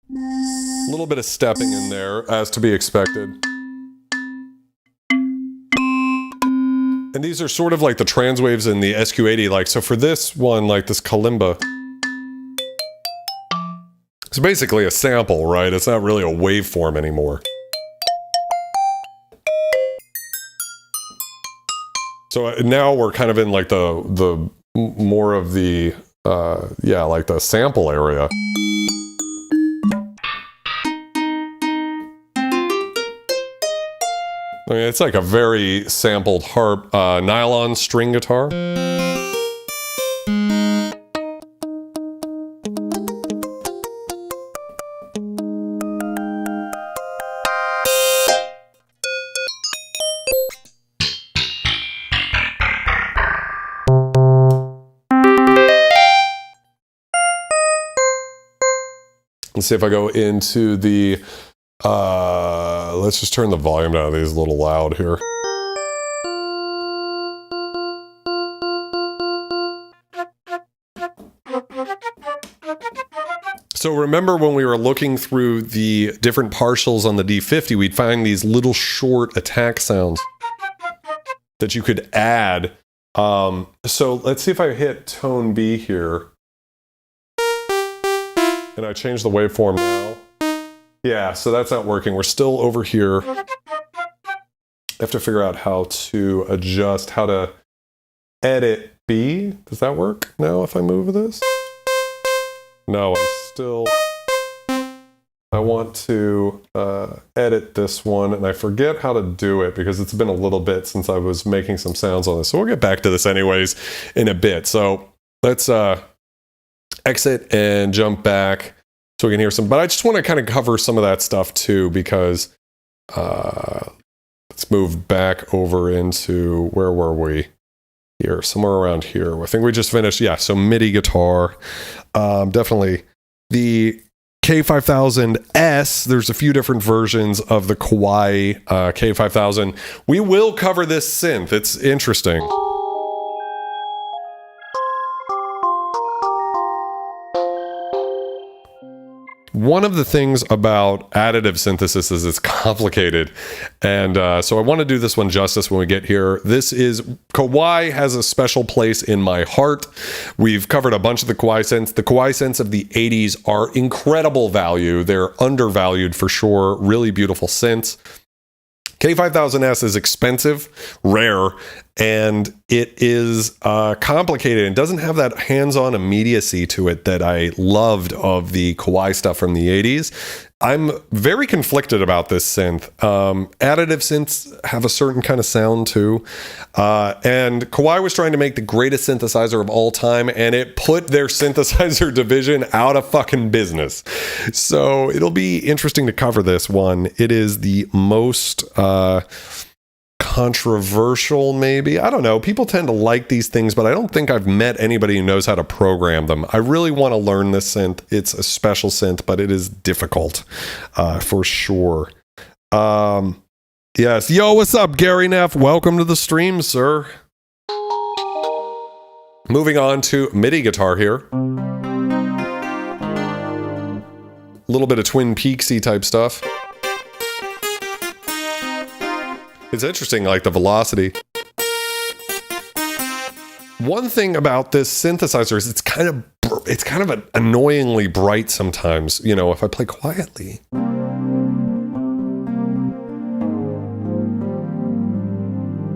A little bit of stepping in there, as to be expected. And these are sort of like the trans waves in the SQ80, like, so for this one, like this kalimba, it's basically a sample, right? It's not really a waveform anymore. So now we're kind of in like the more of the, yeah, like the sample area. I mean, it's like a very sampled harp, nylon string guitar. Let's see if I go into the, let's just turn the volume down. These a little loud here. So remember when we were looking through the different partials on the D-50, we'd find these little short attack sounds that you could add. So let's see if I hit tone B here. And I change the waveform now. Yeah, so that's not working. We're still over here. I have to figure out how to adjust, how to edit B. Does that work now if I move this? No, I'm still... I want to edit this one, and I forget how to do it because it's been a little bit since I was making some sounds on this. So we'll get back to this anyways in a bit. So let's... exit and jump back so we can hear some, but I just want to kind of cover some of that stuff too, because let's move back over into, where were we here? Somewhere around here. I think we just finished. Yeah. So MIDI guitar, definitely the K5000S. There's a few different versions of the Kawai K5000. We will cover this synth. It's interesting. One of the things about additive synthesis is it's complicated, and so I want to do this one justice when we get here. This is, Kawai has a special place in my heart. We've covered a bunch of the Kawai synths. The Kawai synths of the 80s are incredible value. They're undervalued for sure. Really beautiful synths. K5000S is expensive, rare, and it is complicated and doesn't have that hands-on immediacy to it that I loved of the Kawai stuff from the 80s. I'm very conflicted about this synth. Additive synths have a certain kind of sound too. And Kawai was trying to make the greatest synthesizer of all time, and it put their synthesizer division out of fucking business. So it'll be interesting to cover this one. It is the most controversial, maybe. I don't know. People tend to like these things, but I don't think I've met anybody who knows how to program them. I really want to learn this synth. It's a special synth, but it is difficult for sure. Yes. Yo, what's up, Gary Neff? Welcome to the stream, sir. Moving on to MIDI guitar here. A little bit of Twin Peaksy type stuff. It's interesting, like the velocity. One thing about this synthesizer is it's kind of annoyingly bright sometimes. You know, if I play quietly.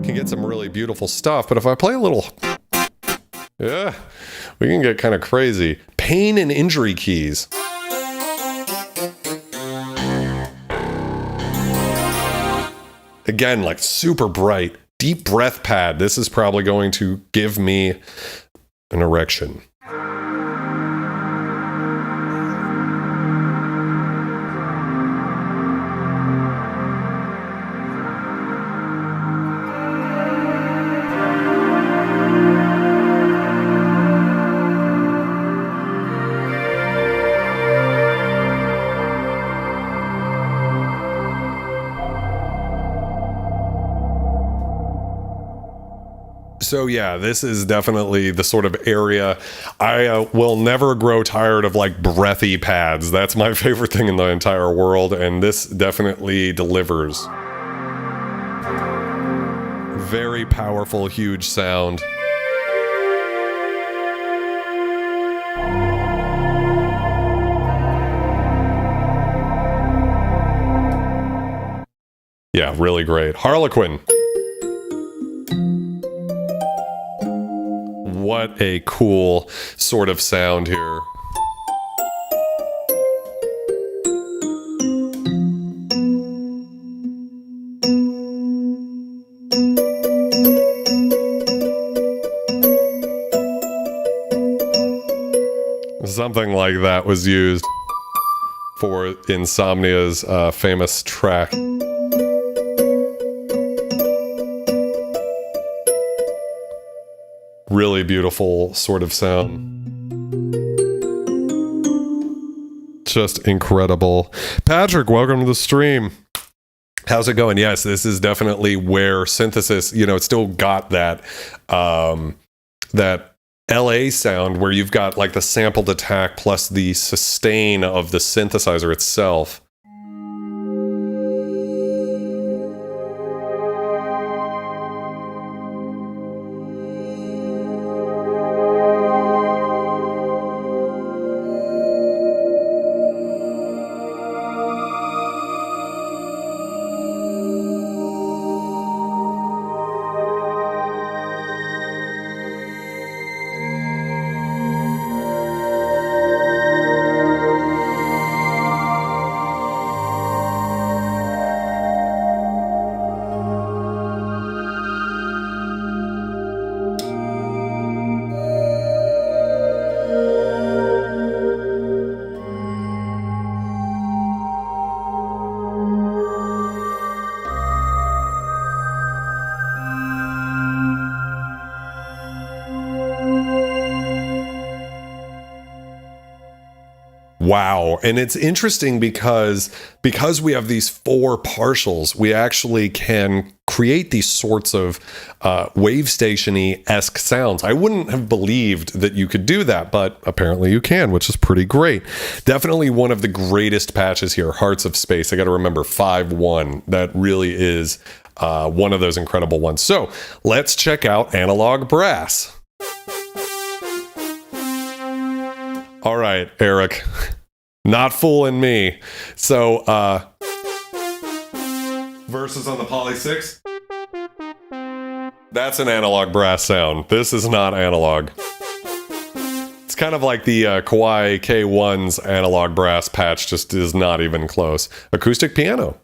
Can get some really beautiful stuff, but if I play a little, yeah, we can get kind of crazy. Pain and injury keys. Again, like super bright, deep breath pad. This is probably going to give me an erection. So yeah, this is definitely the sort of area I will never grow tired of, like breathy pads. That's my favorite thing in the entire world, and this definitely delivers. Very powerful, huge sound. Yeah, really great. Harlequin. What a cool sort of sound here. Something like that was used for Insomnia's famous track. Really beautiful sort of sound. Just incredible. Patrick, welcome to the stream. How's it going? Yes, this is definitely where synthesis, you know, it's still got that that LA sound where you've got like the sampled attack plus the sustain of the synthesizer itself. Wow. And it's interesting because we have these four partials, we actually can create these sorts of wave station-y-esque sounds. I wouldn't have believed that you could do that, but apparently you can, which is pretty great. Definitely one of the greatest patches here, Hearts of Space. I got to remember 5.1. That really is one of those incredible ones. So let's check out Analog Brass. All right, Eric. Not fooling me. So, verses on the Poly 6. That's an analog brass sound. This is not analog. It's kind of like the Kawai K1's analog brass patch, just is not even close. Acoustic piano.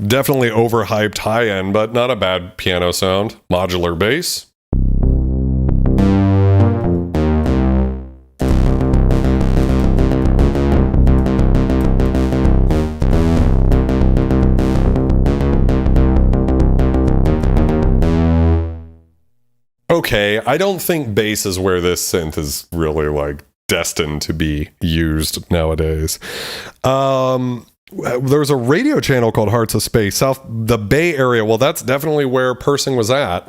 Definitely overhyped high end, but not a bad piano sound. Modular bass. okay. I don't think bass is where this synth is really like destined to be used nowadays. There's a radio channel called Hearts of Space, the Bay Area. Well, that's definitely where Persing was at.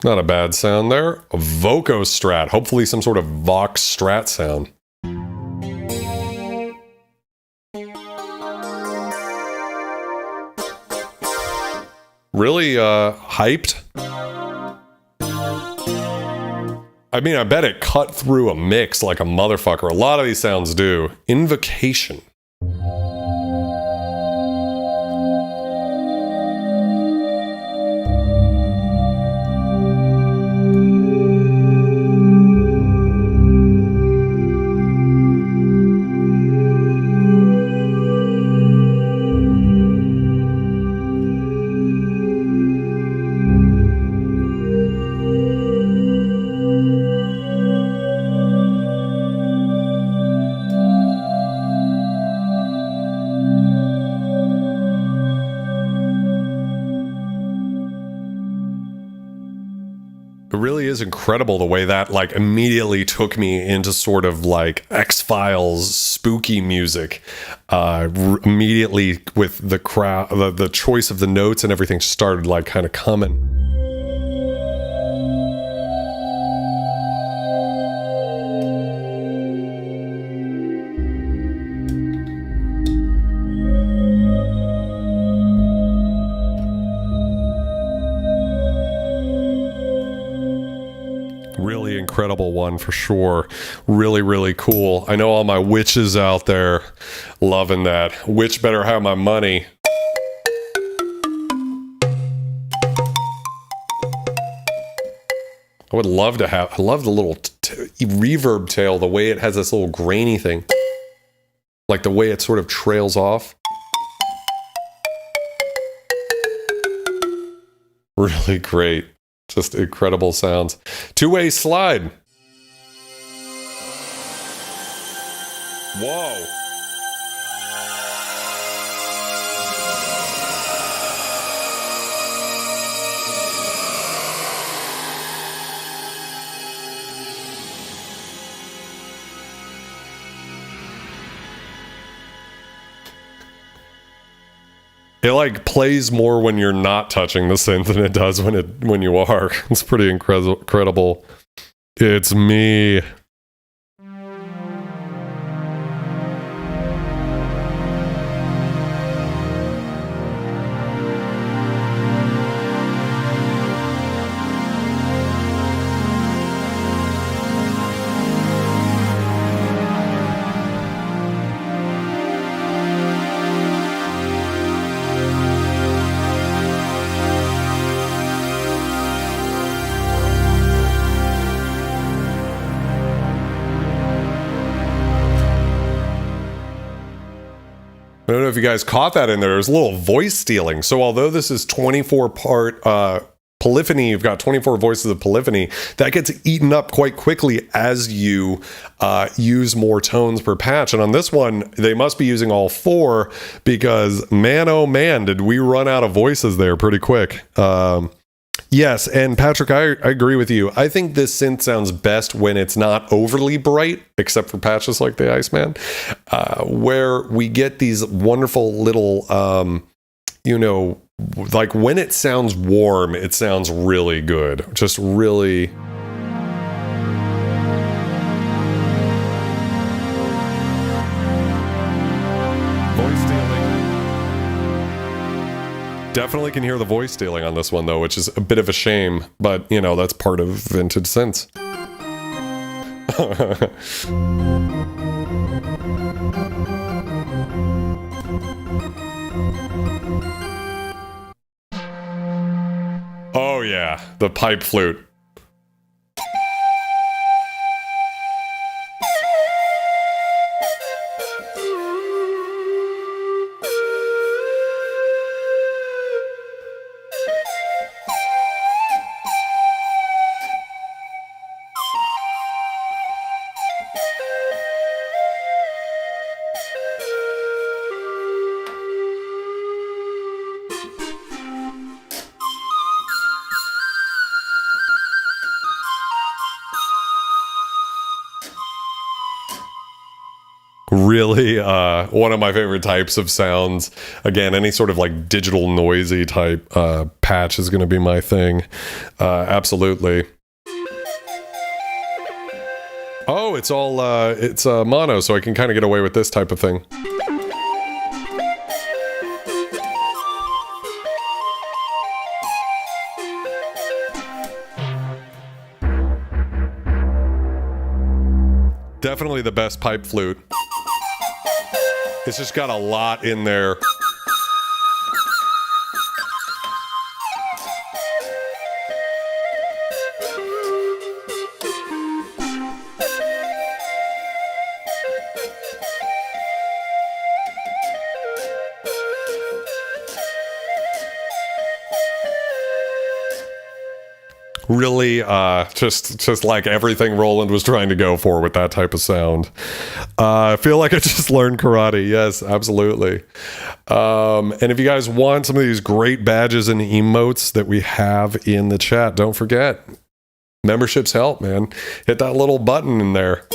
Not a bad sound there. A Voco Strat, hopefully some sort of Vox Strat sound. Really hyped. I mean, I bet it cut through a mix like a motherfucker. A lot of these sounds do. Invocation. Is incredible the way that like immediately took me into sort of like X-Files spooky music, immediately with the crowd, the choice of the notes and everything started like kind of coming. Incredible one for sure. Really, really cool. I know all my witches out there loving that. Witch better have my money. I would love to have, I love the little reverb tail, the way it has this little grainy thing. Like the way it sort of trails off. Really great. Just incredible sounds. Two-way slide. Whoa. It like plays more when you're not touching the synth than it does when you are. It's pretty incredible. It's me. I don't know if you guys caught that in there. There's a little voice stealing. So although this is 24-part polyphony, you've got 24 voices of polyphony, that gets eaten up quite quickly as you use more tones per patch. And on this one, they must be using all 4 because, man, oh man, did we run out of voices there pretty quick. Yes, and Patrick, I agree with you. I think this synth sounds best when it's not overly bright, except for patches like the Iceman, where we get these wonderful little, like when it sounds warm, it sounds really good. Just really... Definitely can hear the voice stealing on this one, though, which is a bit of a shame, but, you know, that's part of vintage synths. Oh, yeah, the pipe flute. Really one of my favorite types of sounds. Again, any sort of like digital noisy type patch is going to be my thing. Absolutely. Oh, it's all it's mono, so I can kind of get away with this type of thing. Definitely the best pipe flute. It's just got a lot in there. Really, just like everything Roland was trying to go for with that type of sound. I feel like I just learned karate. Yes, absolutely. And if you guys want some of these great badges and emotes that we have in the chat, don't forget, memberships help, man. Hit that little button in there.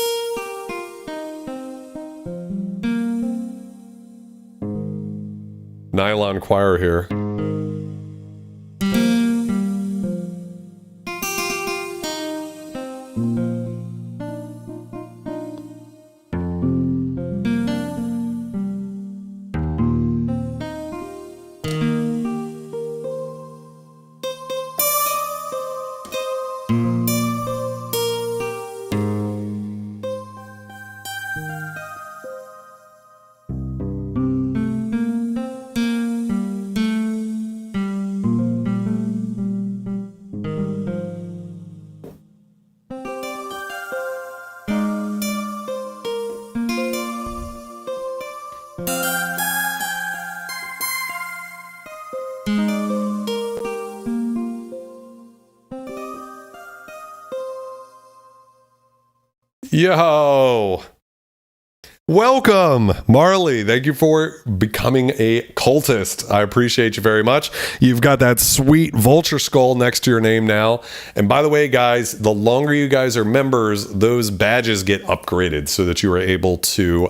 Nylon choir here. Yo! Welcome, Marley. Thank you for becoming a cultist. I appreciate you very much. You've got that sweet vulture skull next to your name now. And by the way, guys, the longer you guys are members, those badges get upgraded so that you are able to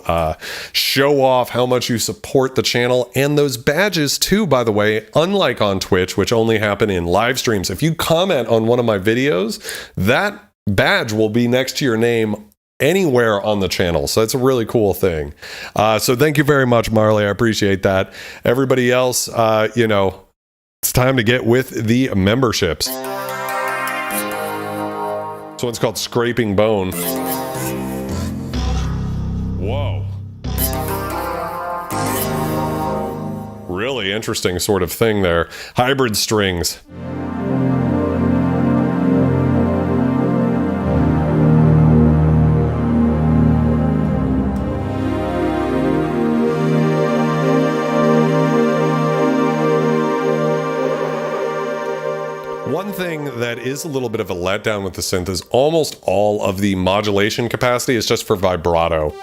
show off how much you support the channel. And those badges too, by the way, unlike on Twitch, which only happen in live streams, if you comment on one of my videos, that badge will be next to your name anywhere on the channel. So it's a really cool thing. So thank you very much, Marley. I appreciate that. Everybody else, you know, it's time to get with the memberships. So it's called Scraping Bone. Whoa. Really interesting sort of thing there. Hybrid strings. One thing that is a little bit of a letdown with the synth is almost all of the modulation capacity is just for vibrato.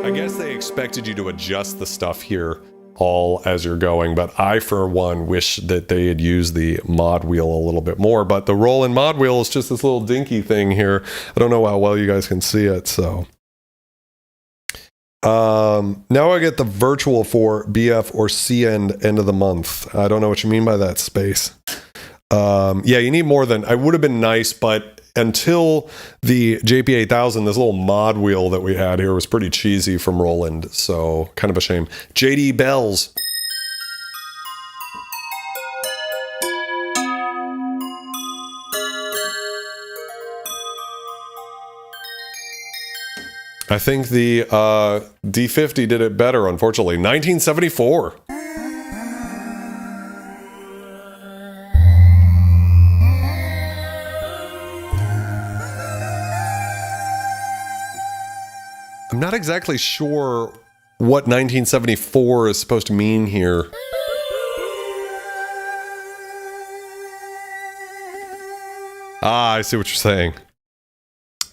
I guess they expected you to adjust the stuff here all as you're going, but I, for one, wish that they had used the mod wheel a little bit more. But the Roland mod wheel is just this little dinky thing here. I don't know how well you guys can see it, so... now I get the virtual for BF or C end of the month. I don't know what you mean by that, Space. Yeah, you need more than... I would have been nice, but until the JP8000, this little mod wheel that we had here was pretty cheesy from Roland, so kind of a shame. JD Bells. I think the D-50 did it better, unfortunately. 1974. I'm not exactly sure what 1974 is supposed to mean here. Ah, I see what you're saying.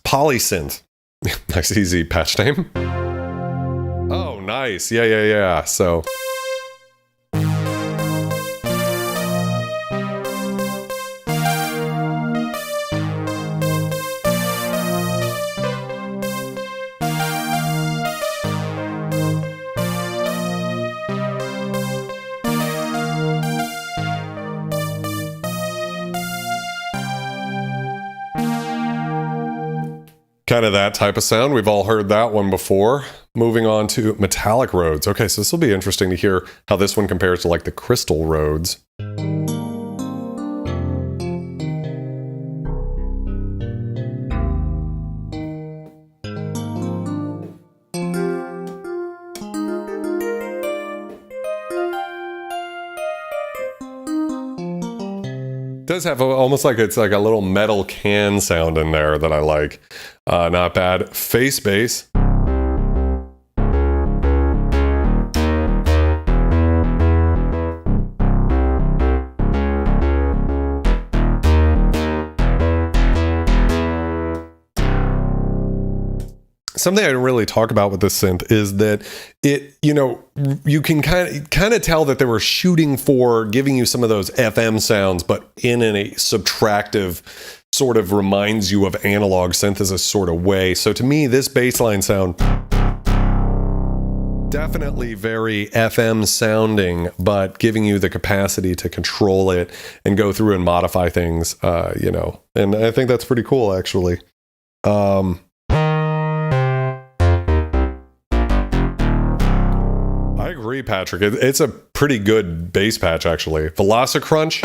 Polysynth. Nice, easy patch name. Oh, nice. Yeah. So... Kind of that type of sound. We've all heard that one before. Moving on to metallic Rhodes. Okay, so this will be interesting to hear how this one compares to like the crystal Rhodes. Does have almost like it's like a little metal can sound in there that I like. Not bad. Face bass. Something I didn't really talk about with this synth is that it, you know, you can kind of tell that they were shooting for giving you some of those FM sounds, but in a subtractive sort of reminds you of analog synthesis sort of way. So to me, this bass line sound definitely very FM sounding, but giving you the capacity to control it and go through and modify things, you know, and I think that's pretty cool, actually. I agree, Patrick. It's a pretty good bass patch, actually. Velocicrunch.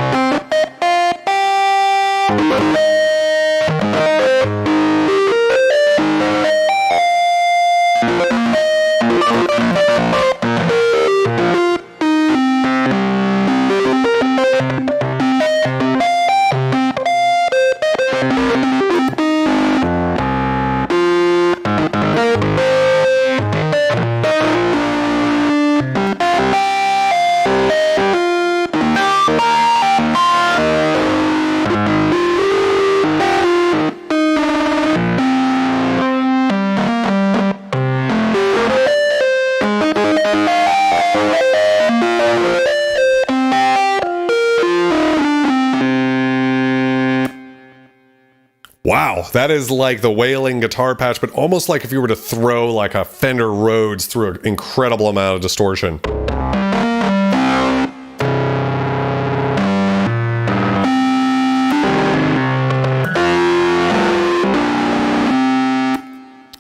Wow, that is like the wailing guitar patch, but almost like if you were to throw like a Fender Rhodes through an incredible amount of distortion.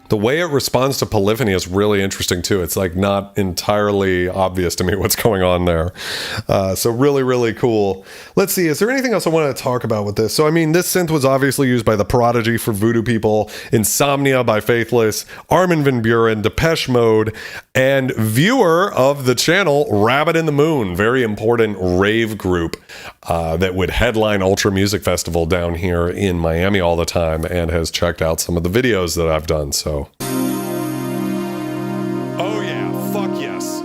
The way it responds to polyphony is really interesting too. It's like not entirely obvious to me what's going on there. So really, really cool. Let's see, is there anything else I want to talk about with this? So I mean, this synth was obviously used by the Prodigy for Voodoo People, Insomnia by Faithless, Armin van Buuren, Depeche Mode, and viewer of the channel, Rabbit in the Moon, very important rave group that would headline Ultra Music Festival down here in Miami all the time and has checked out some of the videos that I've done. So oh yeah, fuck yes.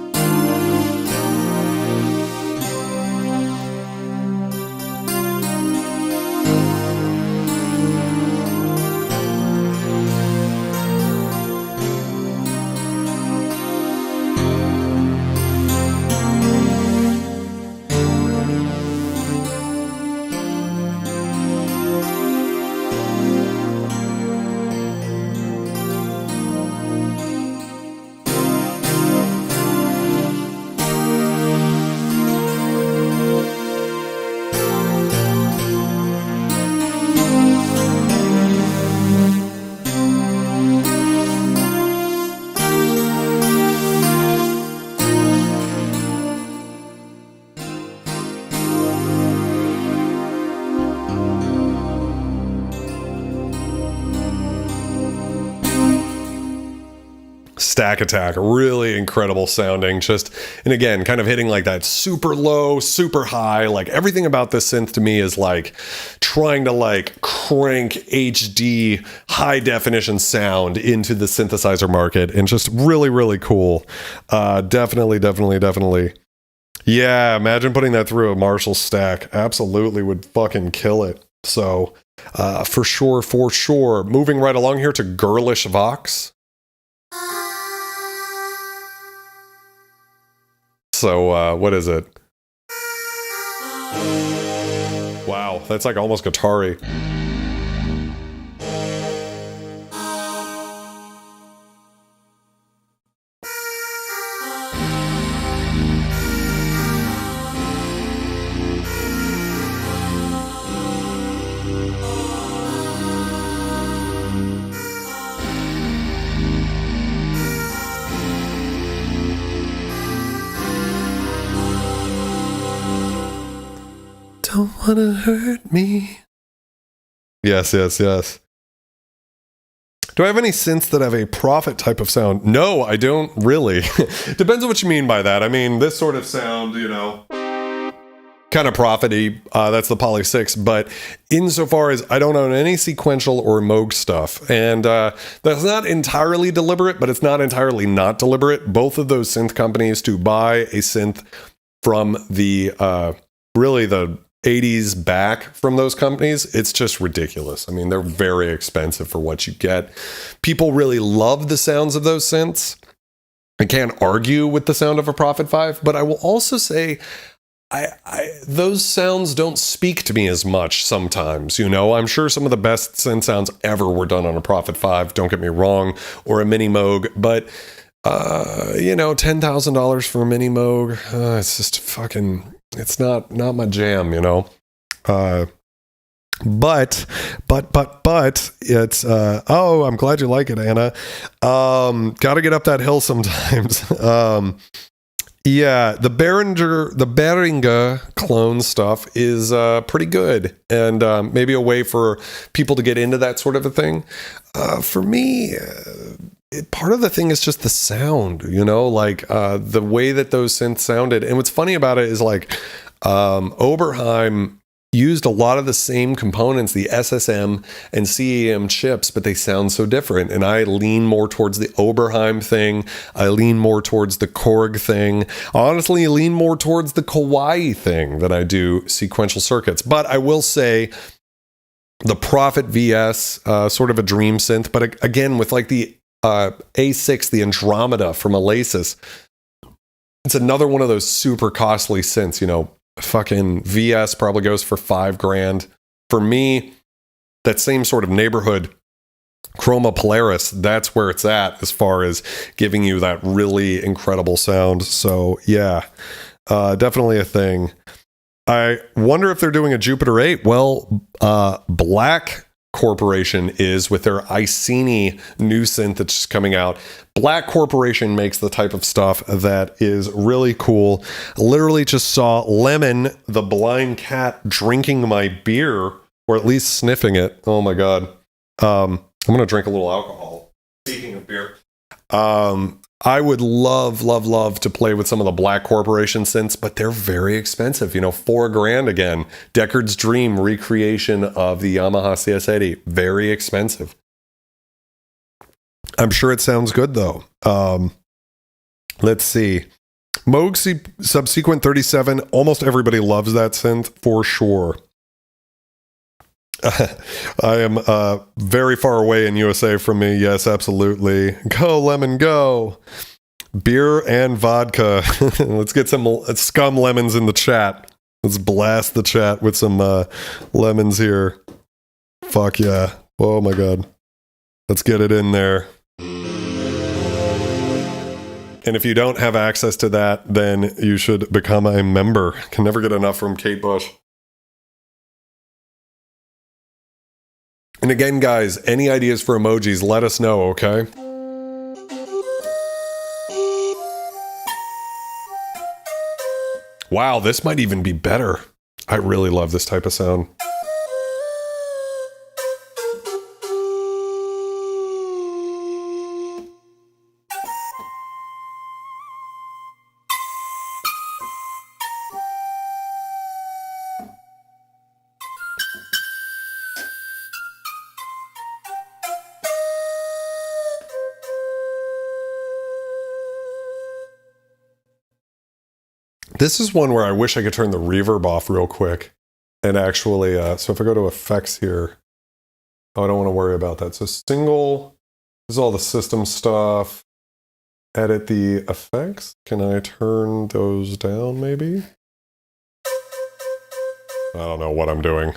Stack Attack, really incredible sounding, just, and again, kind of hitting like that super low, super high, like everything about this synth to me is like trying to like crank HD high definition sound into the synthesizer market, and just really, really cool. Definitely. Yeah, imagine putting that through a Marshall stack. Absolutely would fucking kill it. So, for sure. Moving right along here to Girlish Vox. So, what is it? Wow, that's like almost guitar-y. don't wanna hurt me. Yes, yes, yes. Do I have any synths that have a Prophet type of sound? No, I don't really. Depends on what you mean by that. I mean, this sort of sound, you know, kind of Prophet-y, that's the Poly 6, but insofar as I don't own any sequential or Moog stuff, and that's not entirely deliberate, but it's not entirely not deliberate. Both of those synth companies, to buy a synth from the, really the 80s back from those companies, it's just ridiculous. I mean, they're very expensive for what you get. People really love the sounds of those synths. I can't argue with the sound of a Prophet 5, but I will also say those sounds don't speak to me as much sometimes, you know. I'm sure some of the best synth sounds ever were done on a Prophet 5, don't get me wrong, or a Mini Moog, but, you know, $10,000 for a Mini Moog, it's just fucking, it's not my jam, you know. But it's, oh, I'm glad you like it, Anna. Gotta get up that hill sometimes. Yeah, the Behringer clone stuff is pretty good, and maybe a way for people to get into that sort of a thing. For me, part of the thing is just the sound, you know, like the way that those synths sounded. And what's funny about it is like Oberheim used a lot of the same components, the SSM and CEM chips, but they sound so different. And I lean more towards the Oberheim thing. I lean more towards the Korg thing. Honestly, I lean more towards the Kauai thing than I do sequential circuits. But I will say the Prophet VS, sort of a dream synth, but again, with like the A6, the Andromeda from Elasis, it's another one of those super costly synths, you know. Fucking VS probably goes for $5,000. For me, that same sort of neighborhood, Chroma Polaris, that's where it's at as far as giving you that really incredible sound. So yeah, definitely a thing. I wonder if they're doing a Jupiter 8. Well, Black Corporation is with their Iceni new synth that's just coming out. Black Corporation makes the type of stuff that is really cool. I literally just saw Lemon, the blind cat, drinking my beer, or at least sniffing it. Oh my god. I'm gonna drink a little alcohol. Speaking of beer. I would love to play with some of the Black Corporation synths, but they're very expensive. You know, $4,000 again. Deckard's Dream recreation of the Yamaha CS80. Very expensive. I'm sure it sounds good though. Let's see. Moog Subsequent 37. Almost everybody loves that synth for sure. I am very far away in USA from me. Yes, absolutely. Go, Lemon, go. Beer and vodka. Let's get some Scum lemons in the chat. Let's blast the chat with some lemons here. Fuck yeah. Oh my god. Let's get it in there. And if you don't have access to that, then you should become a member. Can never get enough from Kate Bush. And again, guys, any ideas for emojis, let us know, okay? Wow, this might even be better. I really love this type of sound. This is one where I wish I could turn the reverb off real quick and actually, so if I go to effects here, oh, I don't want to worry about that. So single, this is all the system stuff. Edit the effects. Can I turn those down maybe? I don't know what I'm doing.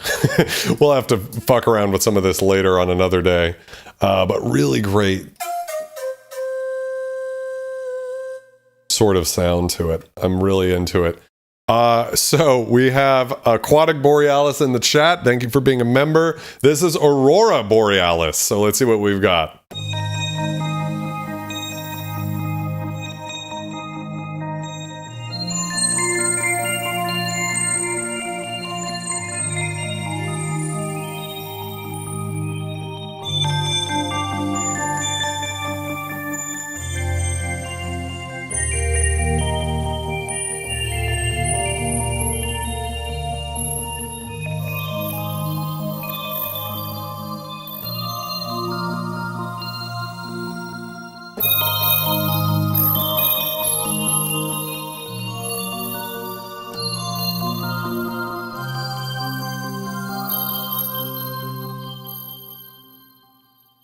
We'll have to fuck around with some of this later on another day. But really great sort of sound to it. I'm really into it. So we have Aquatic Borealis in the chat. Thank you for being a member. This is Aurora Borealis. So let's see what we've got.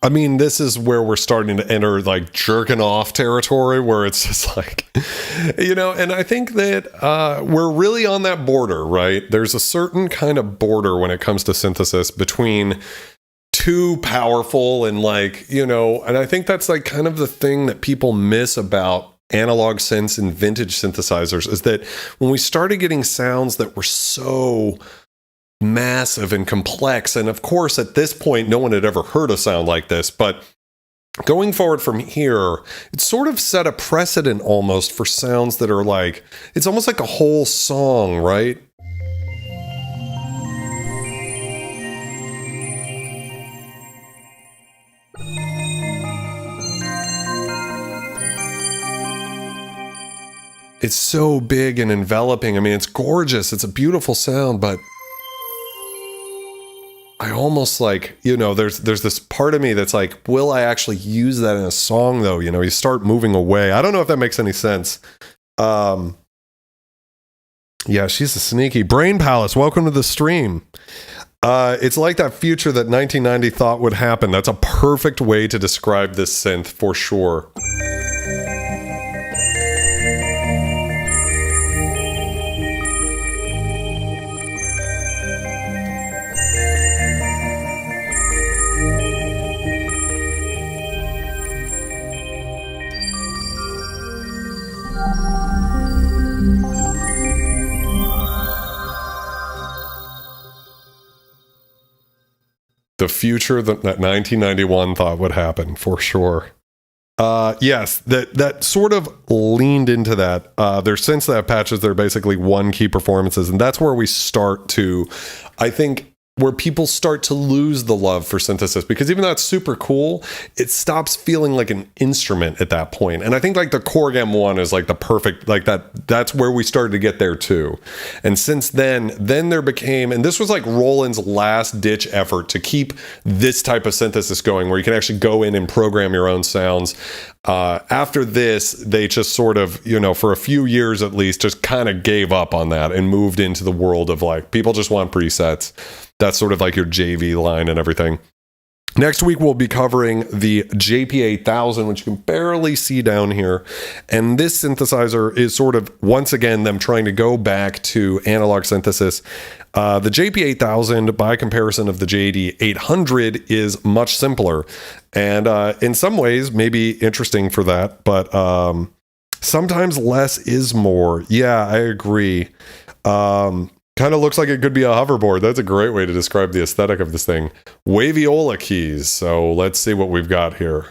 I mean, this is where we're starting to enter like jerking off territory where it's just like, and I think that we're really on that border, right? There's a certain kind of border when it comes to synthesis between too powerful and and I think that's like kind of the thing that people miss about analog synths and vintage synthesizers is that when we started getting sounds that were so massive and complex, and of course at this point no one had ever heard a sound like this, but going forward from here, it sort of set a precedent almost for sounds that are like, it's almost like a whole song, right? It's so big and enveloping. I mean, it's gorgeous. It's a beautiful sound, but I almost there's this part of me that's like, will I actually use that in a song though? You start moving away. I don't know if that makes any sense. Yeah, she's a sneaky Brain Palace. Welcome to the stream. It's like that future that 1990 thought would happen. That's a perfect way to describe this synth for sure. The future that 1991 thought would happen, for sure. Yes, that sort of leaned into that. There's synths that have patches that are basically one key performances, and that's where we start to, I think, where people start to lose the love for synthesis, because even though it's super cool, it stops feeling like an instrument at that point. And I think like the Korg M1 is like the perfect, like that's where we started to get there too. And since then there became, and this was like Roland's last ditch effort to keep this type of synthesis going, where you can actually go in and program your own sounds. After this, they just sort of, for a few years at least, just kind of gave up on that and moved into the world of like, people just want presets. That's sort of like your JV line and everything. Next week, we'll be covering the JP-8000, which you can barely see down here. And this synthesizer is sort of, once again, them trying to go back to analog synthesis. The JP-8000, by comparison of the JD-800, is much simpler. And in some ways, maybe interesting for that. But sometimes less is more. Yeah, I agree. Kind of looks like it could be a hoverboard. That's a great way to describe the aesthetic of this thing. Waviola keys. So let's see what we've got here.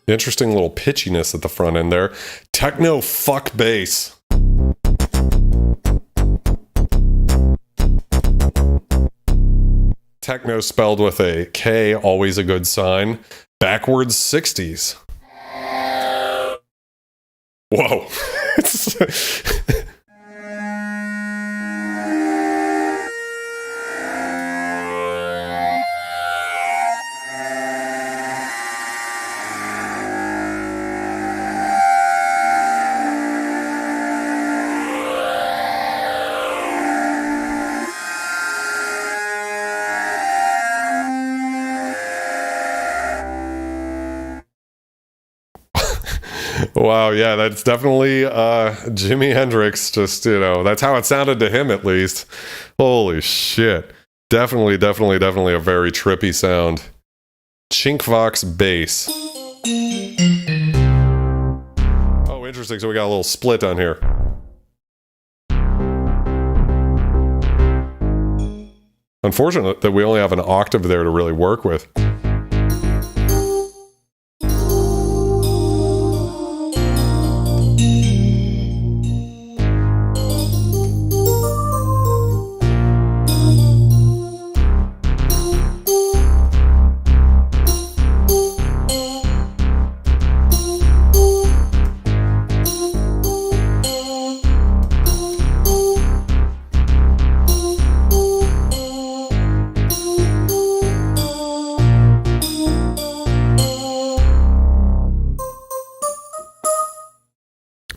Interesting little pitchiness at the front end there. Techno fuck bass. Techno spelled with a K, always a good sign. Backwards 60s. Whoa. Wow, yeah, that's definitely Jimi Hendrix. Just, that's how it sounded to him, at least. Holy shit. Definitely a very trippy sound. Chinkvox bass. Oh, interesting. So we got a little split on here. Unfortunate that we only have an octave there to really work with.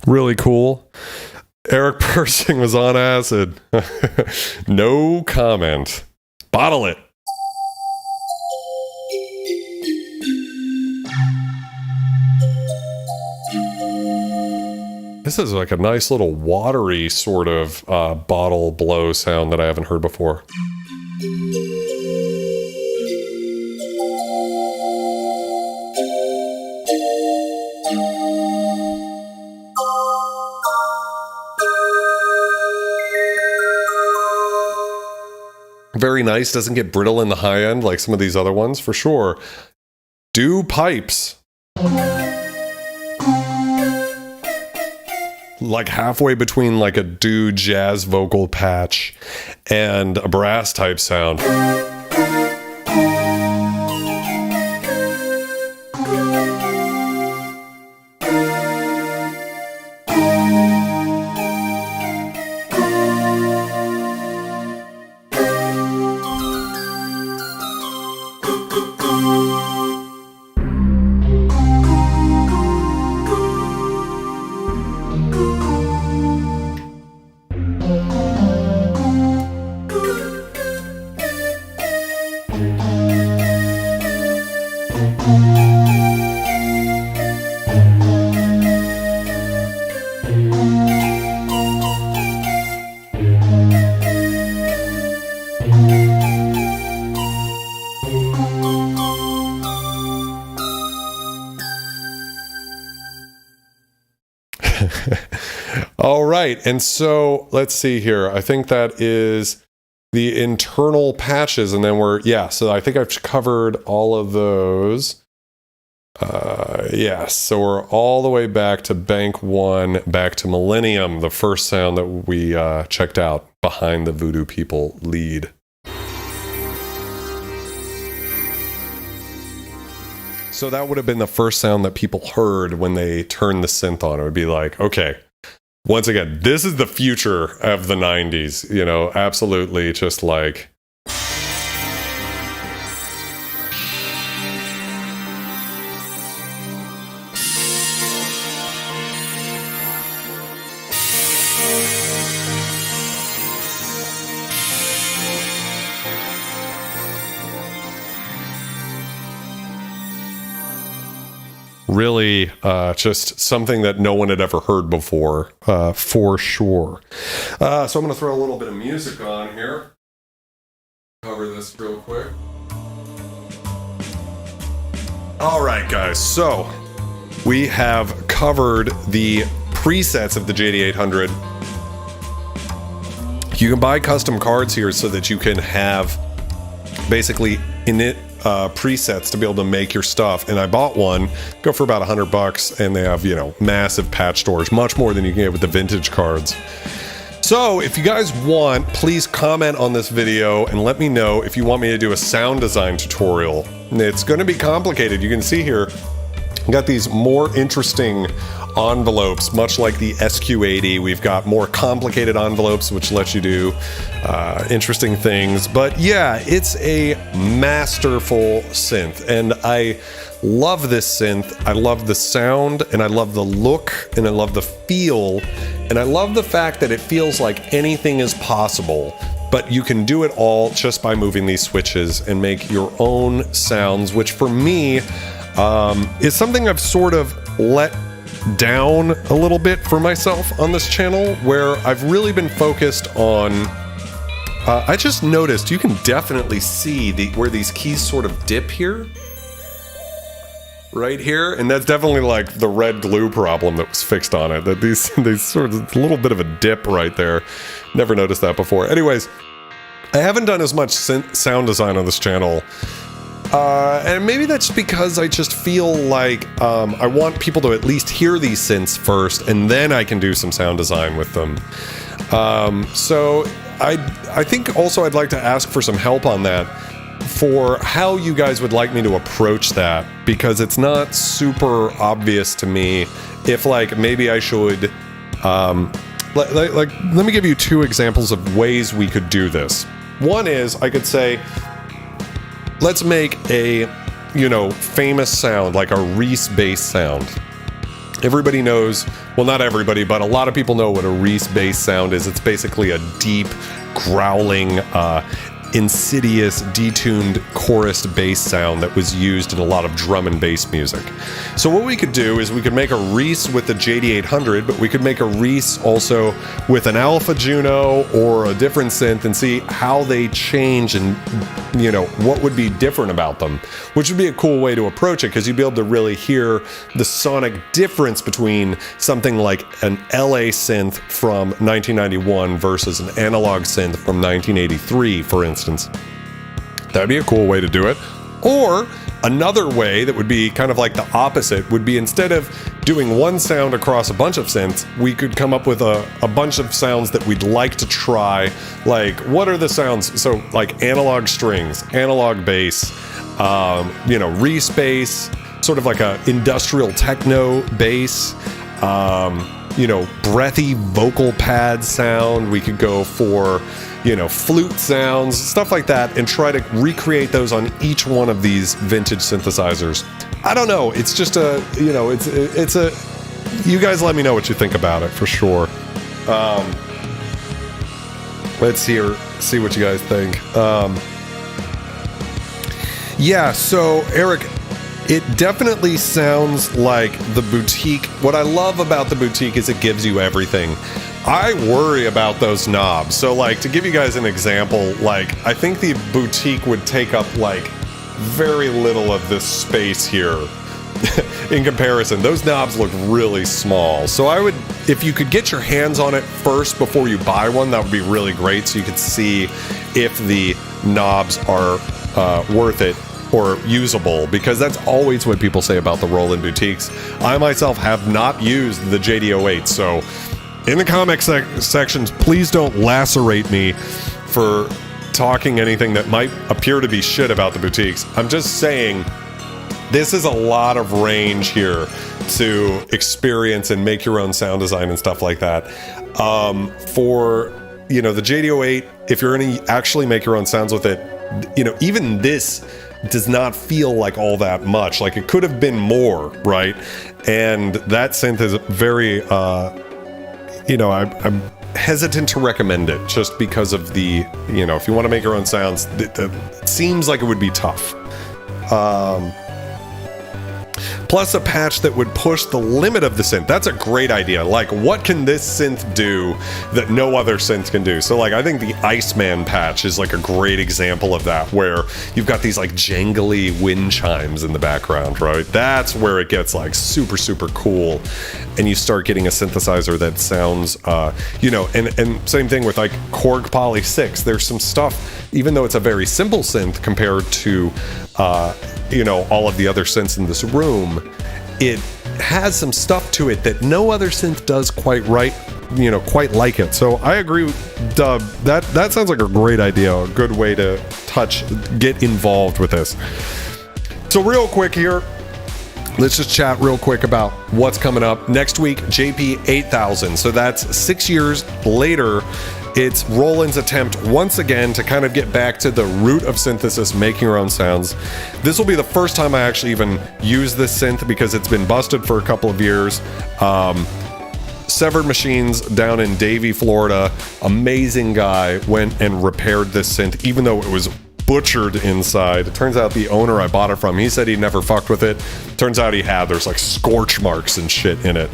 Really cool. Eric Persing was on acid. No comment. Bottle it. This is like a nice little watery sort of bottle blow sound that I haven't heard before. Very nice, doesn't get brittle in the high end like some of these other ones, for sure. Do pipes. Like halfway between like a do jazz vocal patch and a brass type sound. All right, and so let's see here. I think that is the internal patches, and then so I think I've covered all of those. Yes, so we're all the way back to Bank 1, back to Millennium, the first sound that we checked out behind the Voodoo People lead. So that would have been the first sound that people heard when they turned the synth on. It would be like, okay, once again, this is the future of the 90s, you know, absolutely just like... Really, just something that no one had ever heard before, for sure. So I'm going to throw a little bit of music on here. Cover this real quick. All right, guys. So we have covered the presets of the JD-800. You can buy custom cards here so that you can have basically init presets to be able to make your stuff, and I bought one, go for about $100, and they have, you know, massive patch storage, much more than you can get with the vintage cards. So if you guys want, please comment on this video and let me know if you want me to do a sound design tutorial. It's going to be complicated. You can see here I got these more interesting envelopes, much like the SQ80. We've got more complicated envelopes, which let you do interesting things. But yeah, it's a masterful synth, and I love this synth. I love the sound, and I love the look, and I love the feel, and I love the fact that it feels like anything is possible, but you can do it all just by moving these switches and make your own sounds, which for me is something I've sort of let down a little bit for myself on this channel, where I've really been focused on I just noticed you can definitely see where these keys sort of dip here, right here, and that's definitely like the red glue problem that was fixed on it, that these sort of a little bit of a dip right there. Never noticed that before. Anyways, I haven't done as much sound design on this channel. And maybe that's because I just feel like I want people to at least hear these synths first, and then I can do some sound design with them. So I think also I'd like to ask for some help on that, for how you guys would like me to approach that, because it's not super obvious to me if, like, maybe I should, let me give you two examples of ways we could do this. One is, I could say, let's make a, you know, famous sound, like a Reese bass sound. Everybody knows, well, not everybody, but a lot of people know what a Reese bass sound is. It's basically a deep, growling, insidious, detuned chorused bass sound that was used in a lot of drum and bass music. So what we could do is we could make a Reese with the JD-800, but we could make a Reese also with an Alpha Juno or a different synth and see how they change and, you know, what would be different about them, which would be a cool way to approach it, because you'd be able to really hear the sonic difference between something like an LA synth from 1991 versus an analog synth from 1983, for instance. That'd be a cool way to do it. Or another way that would be kind of like the opposite would be, instead of doing one sound across a bunch of synths, we could come up with a bunch of sounds that we'd like to try. Like, what are the sounds? So like analog strings, analog bass, you know, Reese bass, sort of like a industrial techno bass, you know, breathy vocal pad sound. We could go for, you know, flute sounds, stuff like that, and try to recreate those on each one of these vintage synthesizers. I don't know. It's just a, you know, it's a, you guys let me know what you think about it for sure. Let's see what you guys think. Yeah, so Eric, it definitely sounds like the Boutique. What I love about the Boutique is it gives you everything. I worry about those knobs. So like, to give you guys an example, like I think the Boutique would take up like very little of this space here in comparison. Those knobs look really small. So I would, if you could get your hands on it first before you buy one, that would be really great, so you could see if the knobs are worth it or usable, because that's always what people say about the Roland Boutiques. I myself have not used the JD-800, so in the comment sections, please don't lacerate me for talking anything that might appear to be shit about the Boutiques. I'm just saying, this is a lot of range here to experience and make your own sound design and stuff like that. For, you know, the JD-800, if you're going to actually make your own sounds with it, you know, even this does not feel like all that much. Like, it could have been more, right? And that synth is very, you know, I'm hesitant to recommend it just because of the, you know, if you want to make your own sounds, it seems like it would be tough. Plus a patch that would push the limit of the synth. That's a great idea. Like, what can this synth do that no other synth can do? So like, I think the Iceman patch is like a great example of that, where you've got these like jangly wind chimes in the background, right? That's where it gets like super, super cool. And you start getting a synthesizer that sounds, you know, and same thing with like Korg Poly 6. There's some stuff, even though it's a very simple synth compared to, you know, all of the other synths in this room, it has some stuff to it that no other synth does quite right, you know, quite like it. So I agree with Dub. That sounds like a great idea, a good way to get involved with this. So real quick here, let's just chat real quick about what's coming up. Next week, JP-8000. So that's 6 years later. It's Roland's attempt once again to kind of get back to the root of synthesis, making your own sounds. This will be the first time I actually even use this synth, because it's been busted for a couple of years. Severed Machines down in Davie, Florida, amazing guy, went and repaired this synth, even though it was butchered inside. It turns out the owner I bought it from, he said he never fucked with it. Turns out he had. There's like scorch marks and shit in it.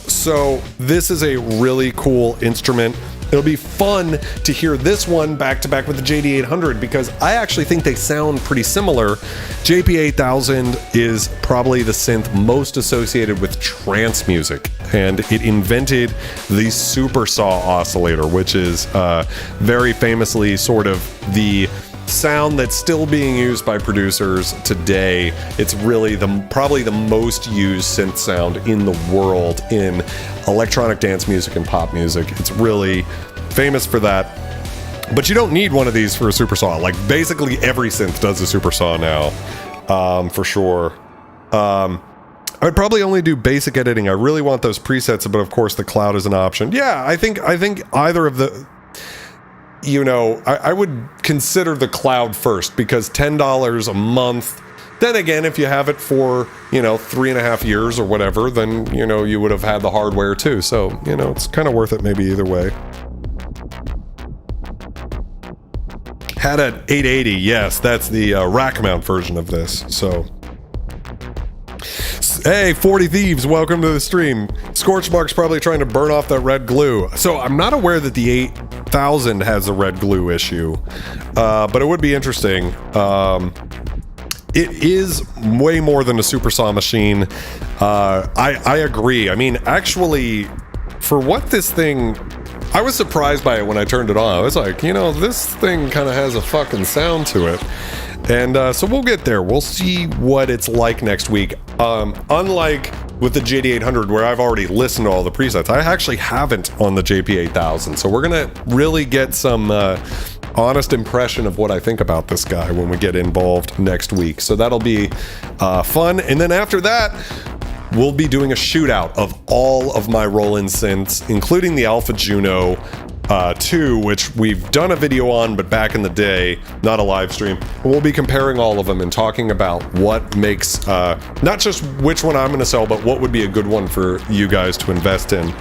So this is a really cool instrument. It'll be fun to hear this one back to back with the JD-800, because I actually think they sound pretty similar. JP-8000 is probably the synth most associated with trance music, and it invented the supersaw oscillator, which is very famously sort of the sound that's still being used by producers today. It's really probably the most used synth sound in the world in electronic dance music and pop music. It's really famous for that. But you don't need one of these for a supersaw. Like, basically every synth does a supersaw now, for sure. I'd probably only do basic editing. I really want those presets, but of course the cloud is an option. Yeah, I think either of the, you know, I would consider the cloud first, because $10 a month Then again, if you have it for, 3.5 years or whatever, then, you would have had the hardware too. So, it's kind of worth it maybe either way. Had an 880, yes, that's the rack mount version of this. So, hey, 40 Thieves, welcome to the stream. Scorchmark's probably trying to burn off that red glue. So I'm not aware that the 8000 has a red glue issue, but it would be interesting. It is way more than a supersaw machine. I agree. I mean, actually, for what this thing... I was surprised by it when I turned it on. I was like, this thing kind of has a fucking sound to it. And so we'll get there. We'll see what it's like next week. Unlike with the JD-800, where I've already listened to all the presets, I actually haven't on the JP-8000. So we're going to really get some honest impression of what I think about this guy when we get involved next week. So that'll be fun. And then after that, we'll be doing a shootout of all of my Roland synths, including the Alpha Juno 2, which we've done a video on, but back in the day, not a live stream. We'll be comparing all of them and talking about what makes, not just which one I'm going to sell, but what would be a good one for you guys to invest in.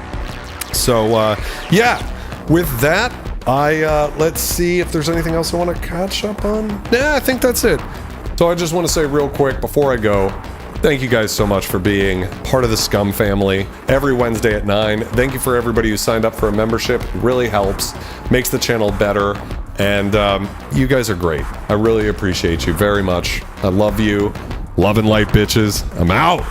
So, yeah, with that, let's see if there's anything else I want to catch up on. Nah, I think that's it. So I just want to say real quick before I go, thank you guys so much for being part of the Scum family every Wednesday at 9. Thank you for everybody who signed up for a membership. It really helps, makes the channel better, and you guys are great. I really appreciate you very much. I love you. Love and light, bitches. I'm out.